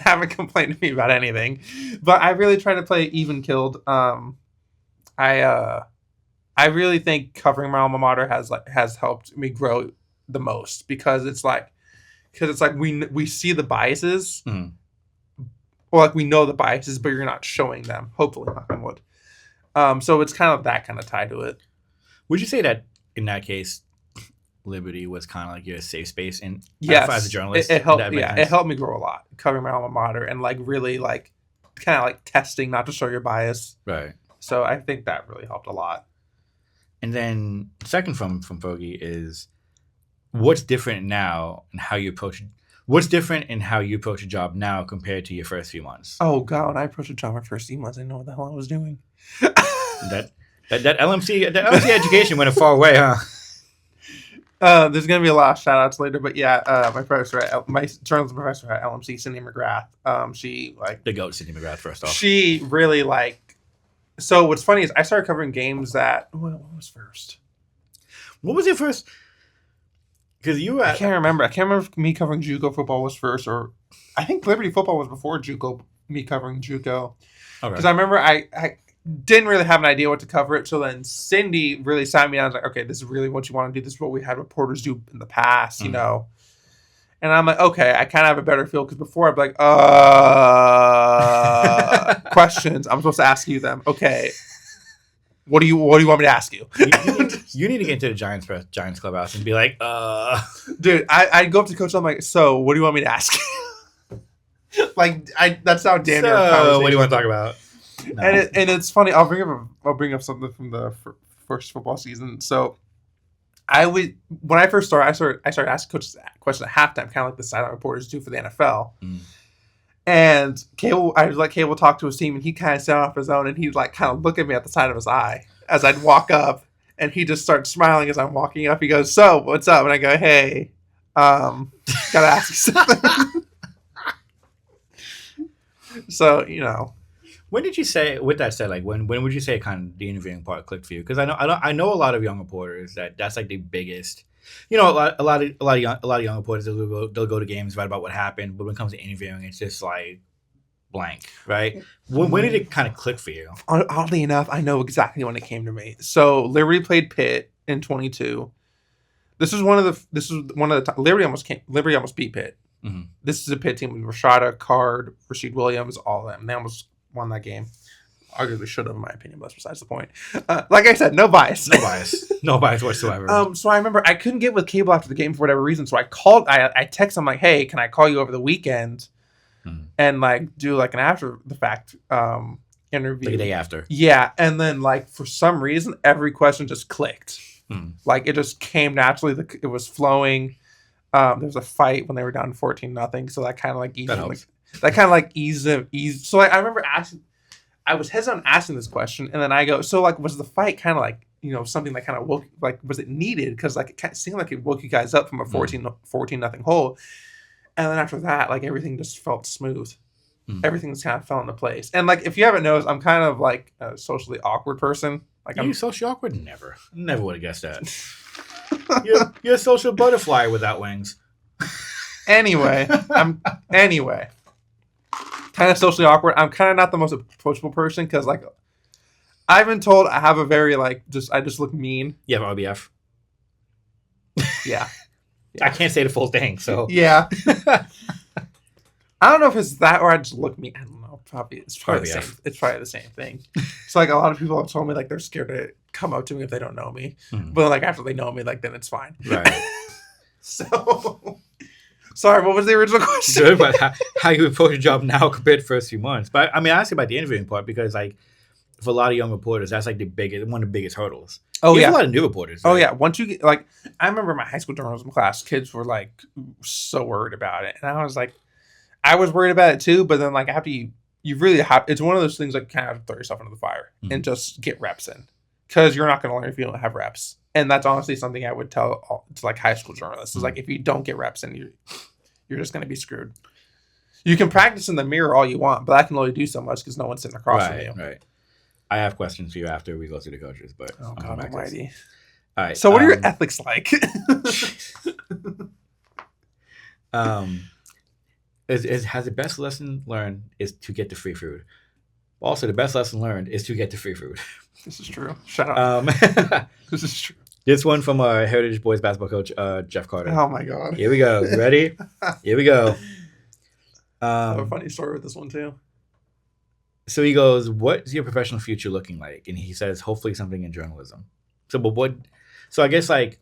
Haven't complained to me about anything. But I really try to play even killed. I really think covering my alma mater has helped me grow the most because it's like we see the biases, or like we know the biases, but you're not showing them. Hopefully, knock on wood. So it's kind of that kind of tie to it. Would you say that in that case, Liberty was kind of like your safe space in as a journalist? It helped. It helped me grow a lot covering my alma mater and like really like kind of like testing not to show your bias. Right. So I think that really helped a lot. And then second from Foggy is what's different now and how you approach. What's different in how you approach a job now compared to your first few months? Oh God, when I approached a job my first few months, I didn't know what the hell I was doing. that LMC education went a far way, huh? There's gonna be a lot of shout outs later, but yeah, my journalism professor at LMC, Cindy McGrath, she like the GOAT, Cindy McGrath. First off, she really like. So what's funny is I started covering games that what was first? What was your first? Because you were I can't remember. I can't remember if me covering JUCO football was first, or I think Liberty football was before JUCO. Me covering JUCO, because I remember I didn't really have an idea what to cover it. So then Cindy really sat me down and was like, okay, this is really what you want to do. This is what we had reporters do in the past, you know. And I'm like, okay, I kind of have a better feel because before I'd be like, questions. I'm supposed to ask you them. Okay, what do you want me to ask you? You need to get into the Giants clubhouse and be like, dude, I'd go up to coach. I'm like, so what do you want me to ask? Like, that's how damn near. So what do you want to talk about? No. And it's funny. I'll bring up something from the first football season. So. When I first started, I started asking coaches questions at halftime, kind of like the sideline reporters do for the NFL. And I'd let Cable talk to his team, and he kind of sat off his own, and he'd like kind of look at me at the side of his eye as I'd walk up, and he just starts smiling as I'm walking up. He goes, "So, what's up?" And I go, "Hey, gotta ask you something." So When did you say? With that said, like when would you say kind of the interviewing part clicked for you? Because I know a lot of young reporters that's like the biggest. A lot of young reporters they'll go to games, write about what happened, but when it comes to interviewing, it's just like blank, right? When did it kind of click for you? Oddly enough, I know exactly when it came to me. So Liberty played Pitt in 22. This was one of the Liberty almost beat Pitt. Mm-hmm. This is a Pitt team with Rashada, Card, Rasheed Williams, all of them. They almost won that game. Arguably should have, in my opinion, but that's besides the point. Like I said, no bias. No bias whatsoever. So I remember I couldn't get with Cable after the game for whatever reason, so I called. I texted him like, "Hey, can I call you over the weekend and like do like an after the fact interview, like a day after?" Yeah, and then like for some reason, every question just clicked. Like it just came naturally. It was flowing. There was a fight when they were down 14-0, so that kind of like eased. So I remember asking. I was hesitant on asking this question, and then I go, so like, was the fight kind of like, something that kind of woke, like, was it needed? Because like, it seemed like it woke you guys up from a 14-0 hole. And then after that, like, everything just felt smooth. Everything just kind of fell into place. And like, if you haven't noticed, I'm kind of like a socially awkward person. Like, I'm socially awkward? Never would have guessed that. You're a social butterfly without wings. Anyway. Kind of socially awkward. I'm kind of not the most approachable person because, like, I've been told I have a very, like, I just look mean. You have RBF? Yeah. I can't say the full thing, so. Yeah. I don't know if it's that or I just look mean. I don't know. It's probably the same. It's probably the same thing. So, like, a lot of people have told me, like, they're scared to come up to me if they don't know me. But, like, after they know me, like, then it's fine. Right. So... Sorry, what was the original question? Good, but how you approach a job now compared to the first few months. But I mean, I asked about the interviewing part because, like, for a lot of young reporters, that's like one of the biggest hurdles. Oh, yeah. A lot of new reporters. Right? Oh, yeah. Once you get, like, I remember my high school journalism class, kids were, like, so worried about it. And I was like, I was worried about it too. But then, like, after you really have, it's one of those things, like, kind of throw yourself into the fire and just get reps in. Because you're not going to learn if you don't have reps. And that's honestly something I would tell to, like, high school journalists. Is like, if you don't get reps in, you're just going to be screwed. You can practice in the mirror all you want, but I can only do so much because no one's sitting across from you. Right. I have questions for you after we go through the coaches, but oh God Almighty! All right. So, what are your ethics like? Has the best lesson learned is to get the free food. Also, the best lesson learned is to get the free food. This is true. Shut up. This is true. This one from our Heritage boys basketball coach, Jeff Carter. Oh my God. Here we go. Ready? Here we go. I have a funny story with this one too. So he goes, "What's your professional future looking like?" And he says, "Hopefully something in journalism." So, but what? So I guess like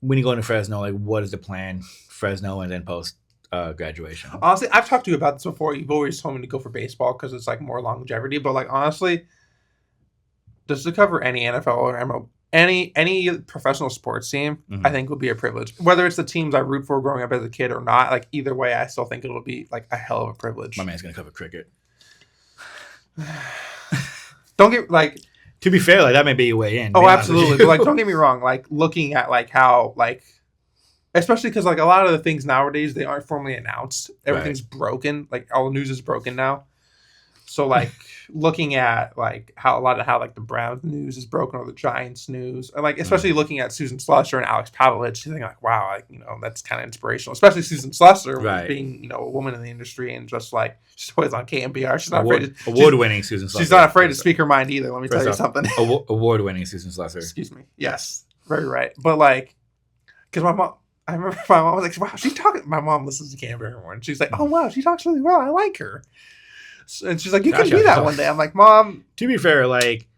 when you go into Fresno, like what is the plan? Fresno and then post graduation. Honestly, I've talked to you about this before. You've always told me to go for baseball because it's like more longevity. But like honestly, just to cover any NFL or MLB, any professional sports team, I think would be a privilege. Whether it's the teams I root for growing up as a kid or not, like either way, I still think it'll be like a hell of a privilege. My man's gonna cover cricket. Don't get like. To be fair, like that may be your way in. Oh, absolutely. But like, don't get me wrong. Like looking at like how like, especially because like a lot of the things nowadays they aren't formally announced. Everything's broken. Like all the news is broken now. So like looking at like how like the Browns news is broken or the Giants news, and like especially looking at Susan Slusser and Alex Pavlovich, you think like wow, like that's kind of inspirational. Especially Susan Slusser, being a woman in the industry and just like she's always on KMBR. She's not afraid to award-winning Susan Slusser. She's not afraid to speak her mind either. Let me tell you something. Award-winning Susan Slusser. Excuse me. Yes, very right. But like, because I remember my mom was like, wow, she's talking. My mom listens to KMBR every morning. She's like, oh wow, she talks really well. I like her. And she's like, you can be that one day. I'm like, Mom. To be fair, like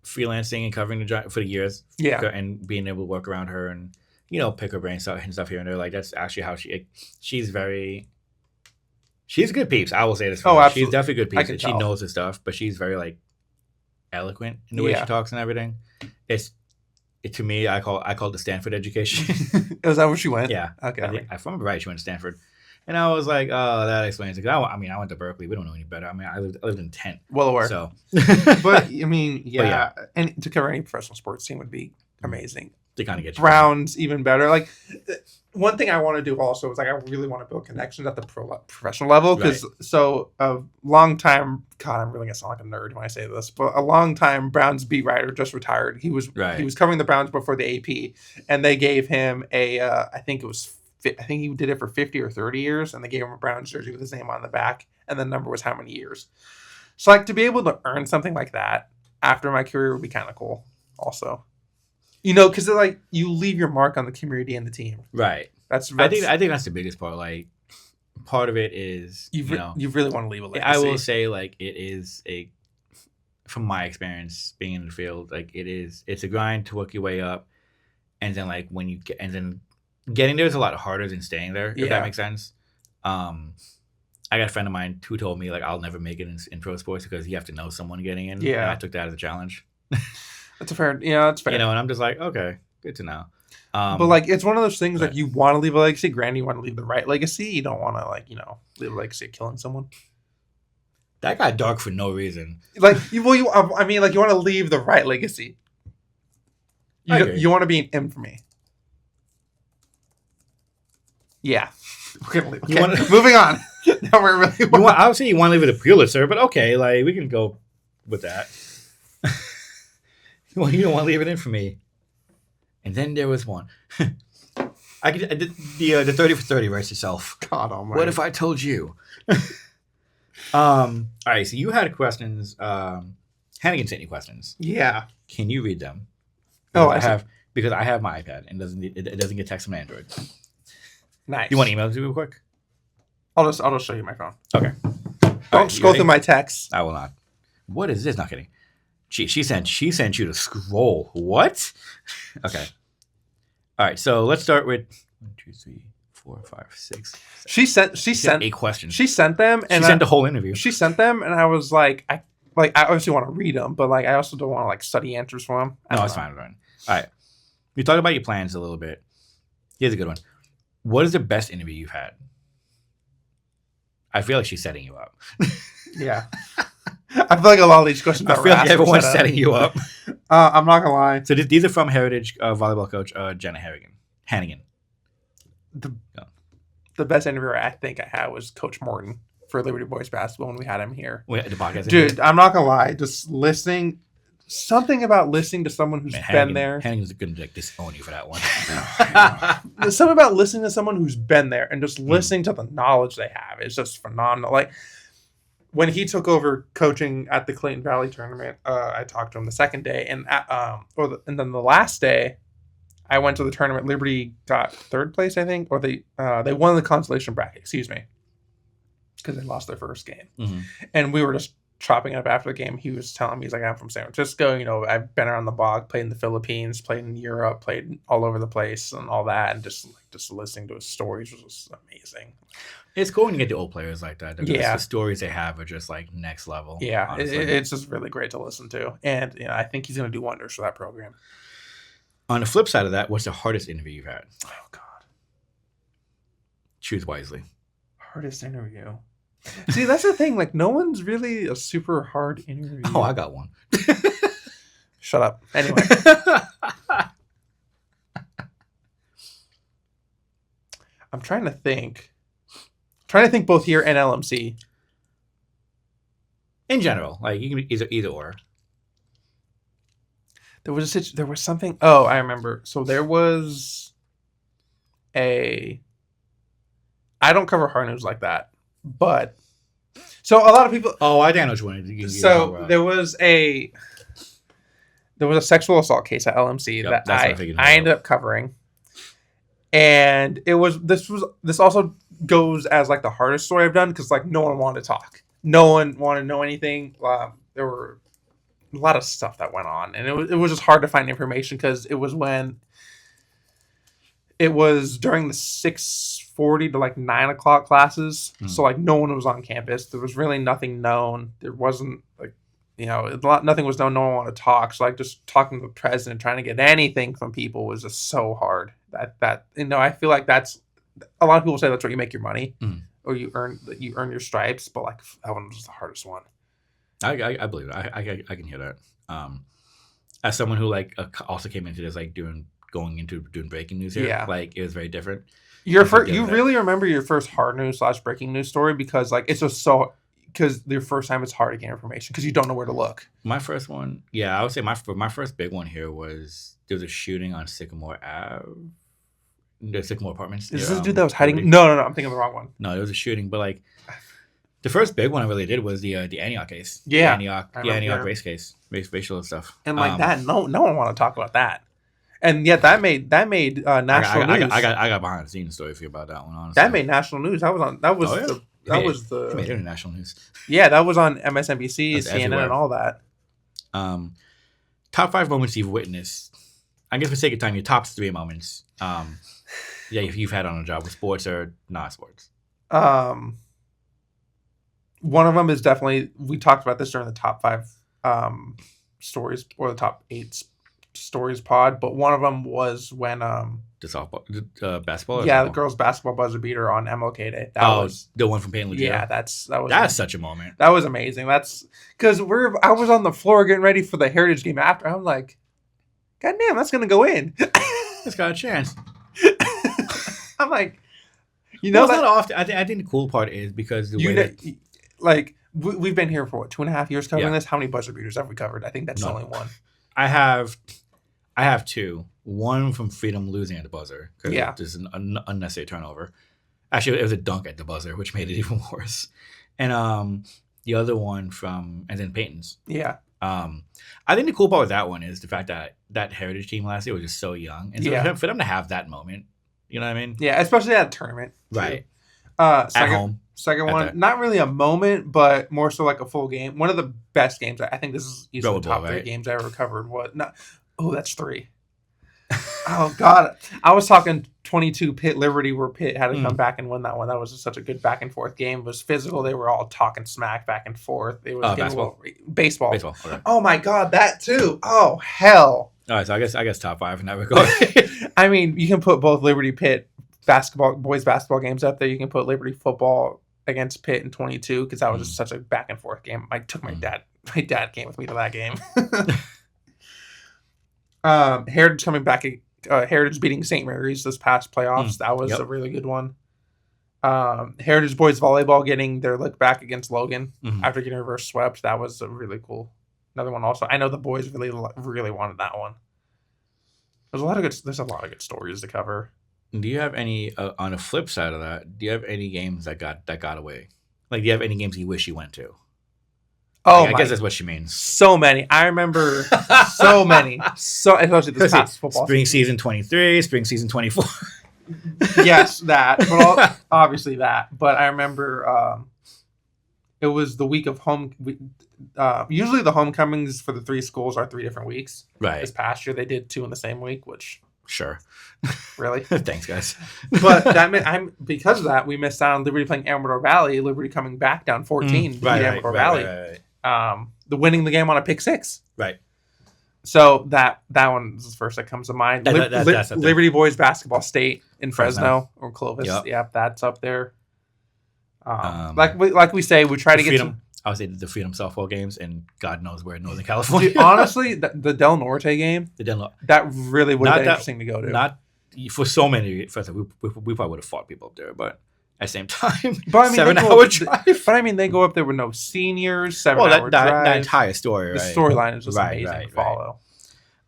freelancing and covering for the years, and being able to work around her and pick her brain and stuff here and there, like that's actually how she's good peeps. I will say this. Oh, absolutely. She's definitely good peeps. She knows her stuff, but she's very like eloquent in the way she talks and everything. To me, I call it the Stanford education. Is that where she went? Yeah. Okay. If I'm right, she went to Stanford. And I was like, oh, that explains it. I went to Berkeley. We don't know any better. I mean, I lived in tent. Well aware. So. But, I mean, yeah. And to cover any professional sports team would be amazing. To kind of get you Browns, even better. Like, one thing I want to do also is, like, I really want to build connections at the professional level. Because, so, a long time, God, I'm really going to sound like a nerd when I say this, but a long time Browns beat writer just retired. He was covering the Browns before the AP. And they gave him I think he did it for 50 or 30 years, and they gave him a Browns jersey with his name on the back, and the number was how many years. So, like, to be able to earn something like that after my career would be kind of cool also. Because, like, you leave your mark on the community and the team. Right. I think that's the biggest part. Like, part of it is, you really want to leave a legacy. I will say, like, it is from my experience being in the field, like, it's a grind to work your way up, and then, like, getting there is a lot harder than staying there, if that makes sense. I got a friend of mine who told me, like, I'll never make it in pro sports because you have to know someone getting in. Yeah. And I took that as a challenge. That's fair. And I'm just like, okay, good to know. But, like, it's one of those things, like, you want to leave a legacy. Granted, you want to leave the right legacy. You don't want to, like, leave a legacy of killing someone. That got dark for no reason. Like, you want to leave the right legacy. You want to be an infamy. Yeah. Moving on. No, we're really. Obviously, you want to leave it a Pulitzer, but okay, like we can go with that. You don't want to leave it in for me. And then there was one. I did the 30 for 30 writes yourself. God almighty. What if I told you? All right, so you had questions. Hannigan sent you questions. Yeah. Can you read them? Because I have my iPad and it doesn't get text from Android. Nice. You want to email it to me real quick? I'll just show you my phone. Okay. Don't scroll through my texts. I will not. What is this? Not kidding. She sent you to scroll. What? Okay. All right. So let's start with 1, 2, 3, 4, 5, 6. 7. She sent 8 questions. She sent them, and she sent the whole interview. She sent them, and I was like, I obviously want to read them, but like I also don't want to like study answers for them. No, it's fine. All right. You talked about your plans a little bit. Here's a good one. What is the best interview you've had? I feel like she's setting you up. Yeah. I feel like a lot of these questions I feel like everyone's setting you up. I'm not going to lie. So these are from Heritage volleyball coach Jenna Hannigan. The best interview I think I had was Coach Morton for Liberty Boys basketball when we had him here. The podcast. Dude, I'm not going to lie. Just listening, something about listening to someone who's been there. Hannigan's going to like disown you for that one. There's something about listening to someone who's been there and just listening to the knowledge they have. It's just phenomenal. Like when he took over coaching at the Clayton Valley tournament, I talked to him the second day, and and then the last day, I went to the tournament. Liberty got third place, I think, or they won the consolation bracket. Excuse me, because they lost their first game, and we were just chopping it up after the game. He was telling me, he's like, I'm from San Francisco. You know, I've been around the block, played in the Philippines, played in Europe, played all over the place, and all that, and just listening to his stories was just amazing. It's cool when you get the old players like that. The stories they have are just like next level. Yeah, it's just really great to listen to, and you know, I think he's going to do wonders for that program. On the flip side of that, what's the hardest interview you've had? Oh God, choose wisely. Hardest interview. See, that's the thing. Like, no one's really a super hard interview. Oh, I got one. Shut up. Anyway. I'm trying to think. Both here and LMC. In general, like you can be either or. There was something. Oh, I remember. So there was I don't cover hard news like that. But so a lot of people. Oh, I think I know which one. So there was a sexual assault case at LMC that I ended up covering, and this also goes as like the hardest story I've done because like no one wanted to talk, no one wanted to know anything. There were a lot of stuff that went on, and it was just hard to find information because it was during the 6:40 to like 9 o'clock classes. So like no one was on campus. There was really nothing known. There wasn't like, you know, nothing was known. No one wanted to talk. So like just talking to the president, trying to get anything from people was just so hard. That you know, I feel like that's a lot of people say that's where you make your money or you earn your stripes. But like that one was the hardest one. I believe it. I can hear that. As someone who like also came into this like going into doing breaking news here, like it was very different. You really remember your first hard news / breaking news story because like it's just so because your first time it's hard to get information because you don't know where to look. My first one, I would say my first big one here was there was a shooting on Sycamore Ave, the Sycamore Apartments. Is this dude that was hiding? No, I'm thinking of the wrong one. No, it was a shooting, but like the first big one I really did was the Antioch case. Yeah, the Antioch race case, racial stuff, and like that. No one want to talk about that. And yet that made national news. I got behind the scenes story for you about that one. Honestly, that made national news. That was it made international news. Yeah, that was on MSNBC, CNN, everywhere. And all that. Top 5 moments you've witnessed. I guess for sake of time, your top 3 moments. If you've had on a job with sports or not sports. One of them is definitely we talked about this during the top 5 stories or the top 8 stories pod, but one of them was when the softball basketball. Yeah, the girls' basketball buzzer beater on MLK Day. That was the one from Payne Legit. Yeah, that's such a moment. That was amazing. That's because I was on the floor getting ready for the Heritage game after. I'm like, God damn, that's gonna go in. It's got a chance. I'm like, you know, it's not often. I think the cool part is because the way that like we've been here for what 2.5 years covering this. How many buzzer beaters have we covered? I think that's only one. I have 2. One from Freedom losing at the buzzer. Yeah. Just an unnecessary turnover. Actually, it was a dunk at the buzzer, which made it even worse. And the other one and then Peyton's. Yeah. I think the cool part with that one is the fact that Heritage team last year was just so young. And so for them to have that moment, you know what I mean? Yeah, especially at a tournament. Right. At home. Second one, not really a moment, but more so like a full game. One of the best games. I think this is easily the top 3 games I ever covered. That's 3. Oh, God. I was talking 22 Pitt Liberty where Pitt had to come back and win that one. That was just such a good back and forth game. It was physical. They were all talking smack back and forth. It was baseball. Baseball. Okay. Oh, my God. That too. Oh, hell. All right. So I guess top 5 in that regard. I mean, you can put both Liberty Pitt boys basketball games up there. You can put Liberty football against Pitt in 22 because that was just such a back and forth game. I took my dad came with me to that game. Heritage coming back, Heritage beating St. Mary's this past playoffs. That was a really good one. Heritage boys volleyball getting their look back against Logan after getting reverse swept. That was a really cool another one also. I know the boys really wanted that one. There's a lot of good stories to cover. Do you have any on the flip side of that? Do you have any games that got away? Like, do you have any games you wish you went to? Oh, I guess that's what she means. So many. I remember so many. So especially this past football spring season 23, spring season 24. Yes, that. But obviously that. But I remember it was the week of usually the homecomings for the 3 schools are 3 different weeks. Right. This past year they did 2 in the same week, which sure. Really? Thanks, guys. But that meant because of that we missed out on Liberty playing Amador Valley. Liberty coming back down 14 to beat Amador Valley. Right. The winning the game on a pick 6. Right. So that one is the first that comes to mind. That's Liberty boys basketball state in Fresno or Clovis. Yep, that's up there. Like we say, we try to get some. I would say the Freedom softball games, and God knows where in Northern California. Dude, honestly, the Del Norte game, that really would have been interesting to go to. Not for so many. First, we probably would have fought people up there, but at the same time, but I mean, 7-hour drive. But I mean, they go up there with no seniors. 7-hour drive. That entire story, right? The storyline is just amazing to follow.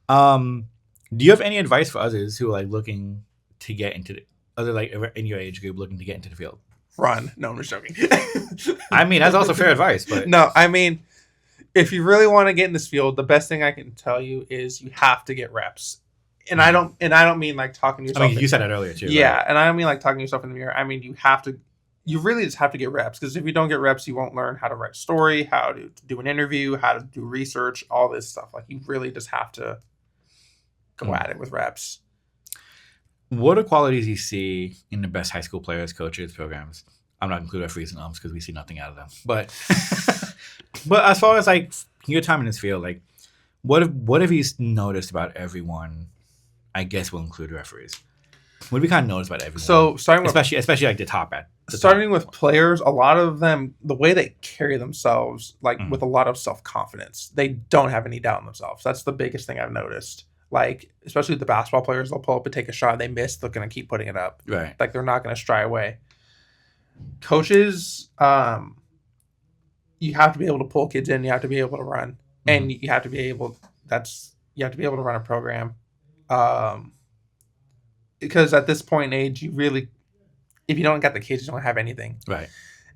Do you have any advice for others who are like looking to get into in your age group looking to get into the field? Run. No, I'm just joking. I mean, that's also fair advice, but no, I mean, if you really want to get in this field, the best thing I can tell you is you have to get reps. And I don't mean like talking to yourself. I mean, you said that earlier too. Yeah, right? And I don't mean like talking to yourself in the mirror. I mean, you really just have to get reps, because if you don't get reps, you won't learn how to write a story, how to do an interview, how to do research, all this stuff. Like, you really just have to go at it with reps. What are qualities you see in the best high school players, coaches, programs? I'm not including referees and umps because we see nothing out of them. But but as far as like your time in this field, like what have you noticed about everyone? I guess we'll include referees. What have we kind of noticed about everyone? So starting with, especially like the top end. Starting with players, a lot of them, the way they carry themselves, like with a lot of self-confidence, they don't have any doubt in themselves. That's the biggest thing I've noticed. Like, especially with the basketball players, they'll pull up and take a shot. They miss, they're going to keep putting it up. Right. Like, they're not going to stray away. Coaches, you have to be able to pull kids in. You have to be able to run. And you have to be able to run a program. Because at this point in age, you really, if you don't get the kids, you don't have anything. Right.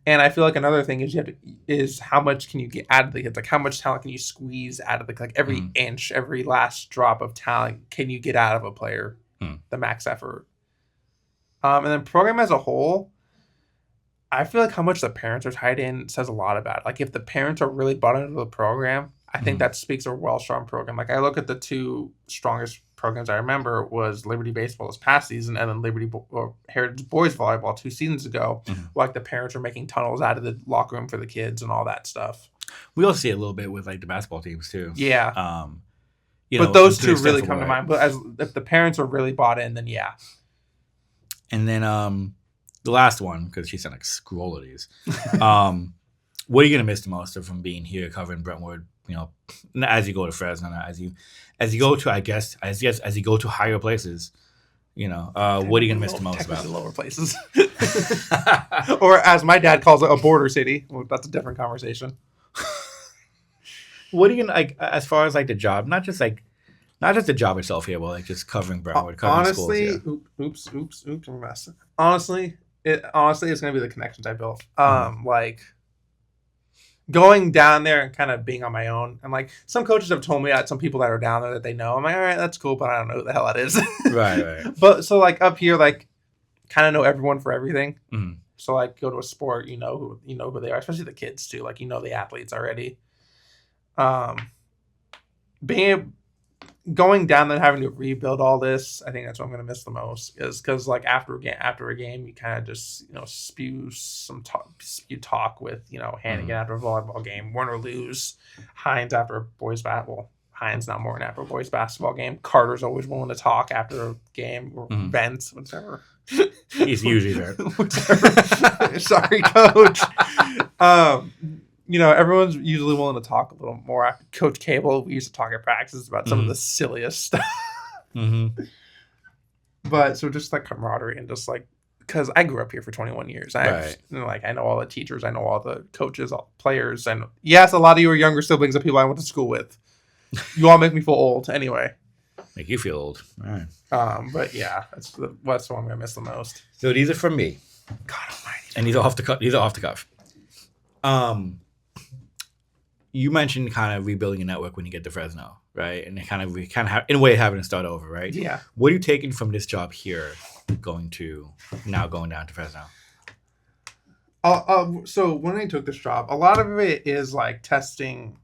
And I feel like another thing is how much can you get out of the kids? Like, how much talent can you squeeze out of every inch, every last drop of talent can you get out of a player? The max effort. And then program as a whole, I feel like how much the parents are tied in says a lot about it. Like, if the parents are really bought into the program, I think that speaks a well-strong program. Like, I look at the 2 strongest programs I remember was Liberty Baseball this past season, and then Liberty Heritage Boys Volleyball 2 seasons ago. Like, the parents are making tunnels out of the locker room for the kids and all that stuff. We also see it a little bit with like the basketball teams too. Yeah. But those 2 really come to mind. But if the parents are really bought in, then yeah. And then the last one, because she sent like scroll of these. What are you gonna miss the most from being here covering Brentwood? You know, as you go to Fresno, as you go to, as you go to higher places, you know, what are you gonna miss the most about lower places? Or as my dad calls it, a border city. Well, that's a different conversation. What are you gonna like as far as like the job? Not just the job itself here, but like just covering Brentwood, covering schools here. Oops, I'm a mess. Honestly, it's gonna be the connections I built. Like, going down there and kind of being on my own. And like, some coaches have told me some people that are down there that they know. I'm like, all right, that's cool, but I don't know who the hell that is. Right. But so like up here, like, kind of know everyone for everything. So like, go to a sport, you know who they are, especially the kids too. Like, the athletes already. Going down there and having to rebuild all this, I think that's what I'm going to miss the most. Is because like after a game, you kind of just spew talk with Hannigan after a volleyball game, win or lose. Hines after a boys basketball. Hines not more than after a boys basketball game. Carter's always willing to talk after a game or Vince, whatever. He's usually there. Sorry, coach. Everyone's usually willing to talk a little more. After Coach Cable, we used to talk at practices about some of the silliest stuff. But so just like camaraderie and just like because I grew up here for 21 years. I know all the teachers, I know all the coaches, all the players, and yes, a lot of you are younger siblings of people I went to school with. You all make me feel old, anyway. Make you feel old. All right. But yeah, that's the one I'm gonna miss the most. So these are from me. God Almighty. And these are off the cuff. You mentioned kind of rebuilding a network when you get to Fresno, right? And we kind of have, in a way, having to start over, right? Yeah. What are you taking from this job here, going down to Fresno? So when I took this job, a lot of it is like testing.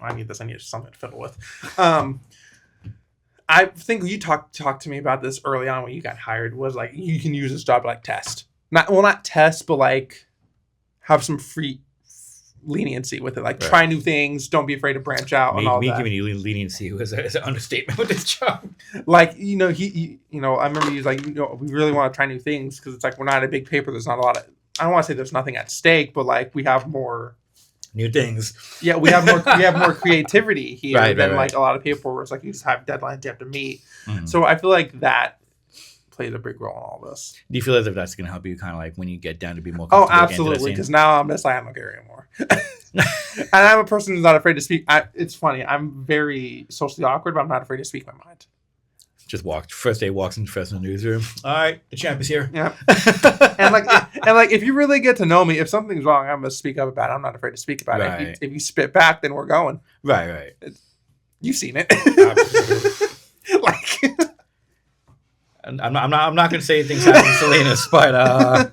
I need something to fiddle with. I think you talked to me about this early on when you got hired. Was like you can use this job to like test, not test, but like have some free leniency with it. Like try new things. Don't be afraid to branch out and all that. Giving you leniency is an understatement with this job. Like he I remember he was like, we really want to try new things because it's like we're not a big paper. There's not a lot of. I don't want to say there's nothing at stake, but like we have more. New things. Yeah, we have more creativity here than like a lot of people where it's like you just have deadlines you have to meet. Mm-hmm. So I feel like that plays a big role in all this. Do you feel as if that's going to help you kind of like when you get down to be more comfortable? Oh, absolutely. Because now I'm just like, I don't care anymore. And I'm a person who's not afraid to speak. It's funny. I'm very socially awkward, but I'm not afraid to speak my mind. Just first day walks into Fresno newsroom. All right, the champ is here. Yeah. and if you really get to know me, if something's wrong, I'm gonna speak up about it. I'm not afraid to speak about it. If you spit back, then we're going. Right. You've seen it. I'm not gonna say things happen in Salinas, but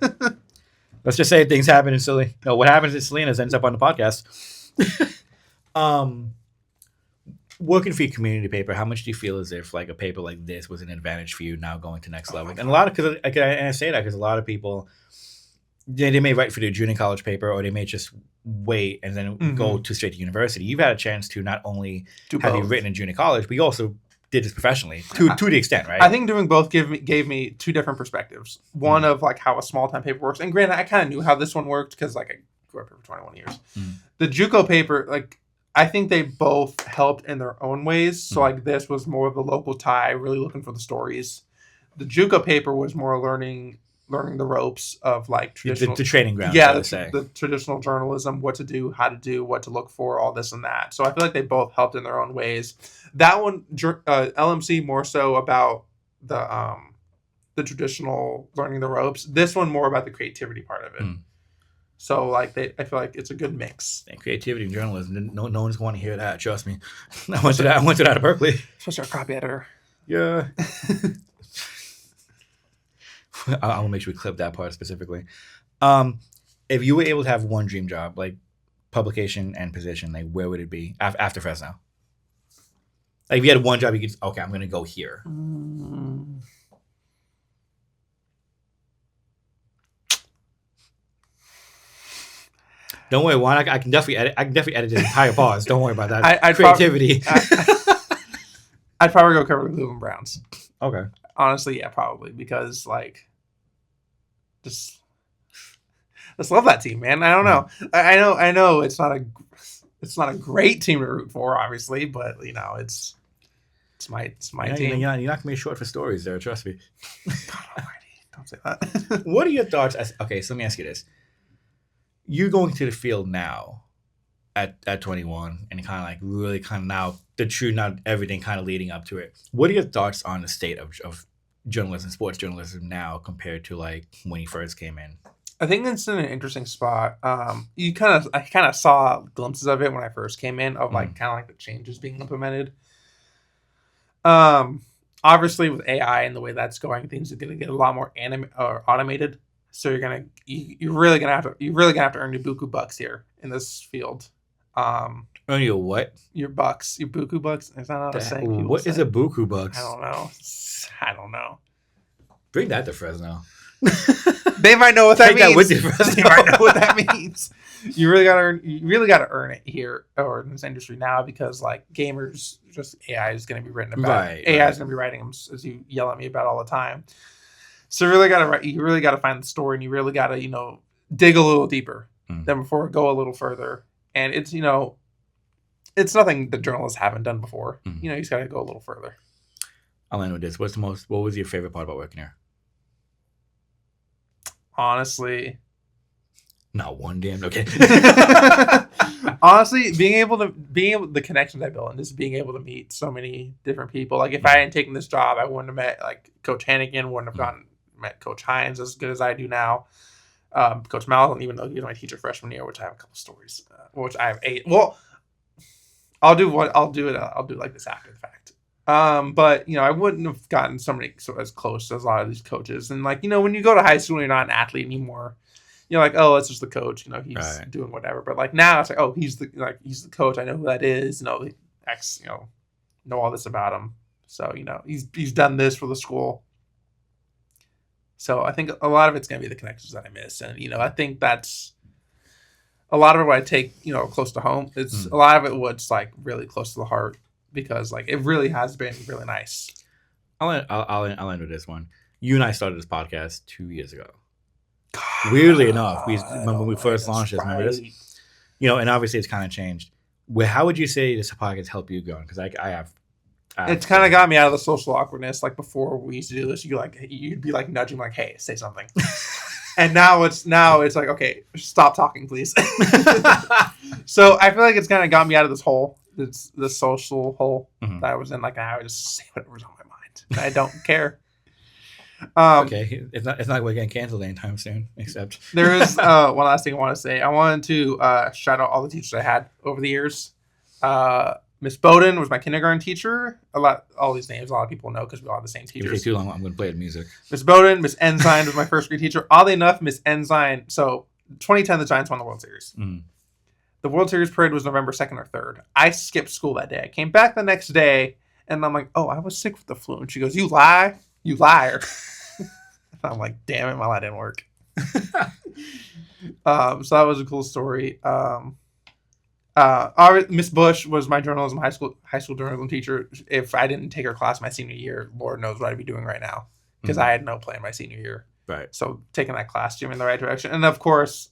let's just say things happen in Salinas. No, what happens in Salinas ends up on the podcast. Working for your community paper, how much do you feel as if like a paper like this was an advantage for you now going to next level? And a lot of, because I say that because a lot of people, they may write for their junior college paper or they may just wait and then go straight to university. You've had a chance to not only have you written in junior college, but you also did this professionally to the extent, right? I think doing both gave me two different perspectives. One of like how a small time paper works, and granted, I kind of knew how this one worked because like I grew up here for 21 years. The JUCO paper, like. I think they both helped in their own ways. So like this was more of the local tie, really looking for the stories. The JUCO paper was more learning the ropes of like traditional the training ground. Yeah, the traditional journalism, what to do, how to do, what to look for, all this and that. So I feel like they both helped in their own ways. That one, LMC more so about the traditional learning the ropes. This one more about the creativity part of it. So, like, I feel like it's a good mix. And creativity and journalism. No one's going to hear that. Trust me. I went to that at Berkeley. Especially our copy editor. Yeah. I'll make sure we clip that part specifically. If you were able to have one dream job, like publication and position, like where would it be after Fresno? Like if you had one job, you could. Okay, I'm going to go here. Don't worry, Juan. I can definitely edit this entire pause. Don't worry about that. Creativity. I'd probably go cover the Cleveland Browns. Okay. Honestly, yeah, probably because like, just love that team, man. I don't know. I know it's not a great team to root for, obviously, but it's my team. You're not gonna be short for stories there. Trust me. God almighty, don't say that. What are your thoughts? Okay, so let me ask you this. You going to the field now at 21 and kind of like really kind of now not everything kind of leading up to it. What are your thoughts on the state of journalism, sports journalism now compared to like when you first came in? I think it's in an interesting spot. I kind of saw glimpses of it when I first came in of like kind of like the changes being implemented. Obviously with AI and the way that's going, things are going to get a lot more automated. So you're really gonna have to earn your buku bucks here in this field. Earn your what? Your bucks, your buku bucks. Is that not a saying? What is a buku bucks? I don't know. Bring that to Fresno. They might know what that means. That with you, Fresno. They might know what that means. You really gotta earn it here or in this industry now because like gamers, just AI is gonna be written about. Right. AI is gonna be writing them as you yell at me about all the time. So you really gotta find the story, and you really gotta dig a little deeper than before, go a little further. And it's it's nothing that journalists haven't done before. You just gotta go a little further. I'll end with this. What was your favorite part about working here? honestly, not one damn. Okay. Honestly, the connections I built and just being able to meet so many different people. Like if I hadn't taken this job, I wouldn't have met like Coach Hannigan, wouldn't have met Coach Hines as good as I do now. Coach Malcolm, even though he was my teacher freshman year, which I have a couple stories, which I have 8. Well, I'll do like this after the fact. But I wouldn't have gotten as close as a lot of these coaches. And like, when you go to high school, you're not an athlete anymore. You're like, oh, that's just the coach. He's doing whatever. But like now, it's like, oh, he's the coach. I know who that is. The X. Know all this about him. So he's done this for the school. So I think a lot of it's gonna be the connections that I miss, and I think that's a lot of it. What I take close to home. It's a lot of it what's like really close to the heart because like it really has been really nice. I'll end with this one. You and I started this podcast 2 years ago. Weirdly enough, when we first launched this, remember this? And obviously it's kind of changed. How would you say this podcast helped you going? Because I have. It's kind of got me out of the social awkwardness. Like before we used to do this, you'd be like nudging, like, "Hey, say something." And now it's like, "Okay, stop talking, please." So I feel like it's kind of got me out of this hole, the social hole that I was in. Like I would just say whatever's on my mind. I don't care. Okay, it's not like we're getting canceled anytime soon. Except there is one last thing I want to say. I wanted to shout out all the teachers I had over the years. Miss Bowden was my kindergarten teacher. All these names a lot of people know because we all have the same teachers. If it takes too long, I'm going to play the music. Miss Bowden, Miss Ensign was my first grade teacher. Oddly enough, Miss Ensign. So 2010, the Giants won the World Series. The World Series parade was November 2nd or 3rd. I skipped school that day. I came back the next day, and I'm like, "Oh, I was sick with the flu." And she goes, "You lie, you liar." I'm like, "Damn it, my lie didn't work." So that was a cool story. Miss Bush was my high school journalism teacher. If I didn't take her class my senior year, Lord knows what I'd be doing right now because I had no plan my senior year. Right. So taking that class steered me in the right direction. And of course,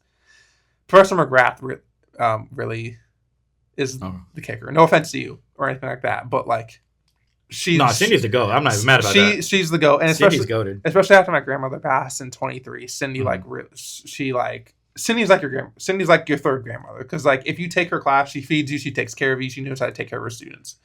Professor McGrath really is the kicker. No offense to you or anything like that, but like Cindy's the go. I'm not even mad about that. She's the go, and especially after my grandmother passed in 23. Cindy Cindy's like your third grandmother because like if you take her class, she feeds you, she takes care of you, she knows how to take care of her students,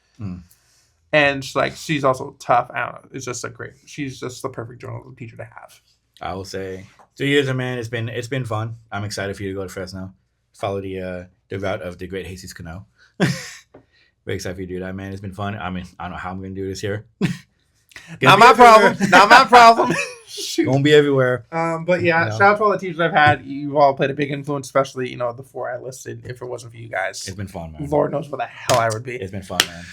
and she's also tough. I don't know. It's just she's just the perfect journalism teacher to have. I will say 2 years, man. It's been fun. I'm excited for you to go to Fresno, follow the route of the great Jesus Cano. Very excited for you to do that, man. It's been fun. I mean, I don't know how I'm gonna do this here. Not my problem. Gonna be everywhere. But yeah, shout out to all the teachers I've had. You've all played a big influence, especially the 4 I listed. If it wasn't for you guys, it's been fun, man. Lord knows where the hell I would be. It's been fun, man.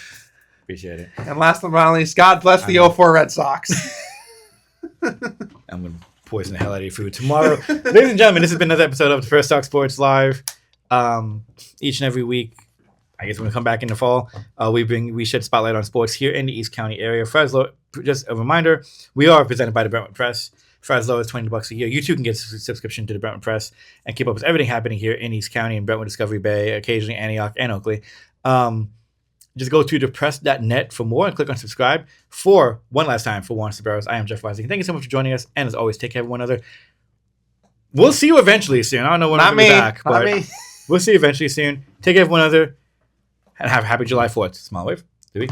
Appreciate it. And last but not least, God bless the 04 Red Sox. I'm gonna poison the hell out of your food tomorrow, ladies and gentlemen. This has been another episode of the First Talk Sports Live. Each and every week. I guess when we come back in the fall, we shed spotlight on sports here in the East County area. Fresno, just a reminder, we are presented by the Brentwood Press. Fresno is $20 a year. You too can get a subscription to the Brentwood Press and keep up with everything happening here in East County and Brentwood, Discovery Bay, occasionally Antioch and Oakley. Just go to thepress.net for more and click on subscribe. For one last time, for Juan Cebreiros, I am Jeff Weisinger. Thank you so much for joining us. And as always, take care of one another. We'll see you eventually soon. I don't know when I'm going to be back, but we'll see you eventually soon. Take care of one another. And have a happy July 4th. Small wave. Do we?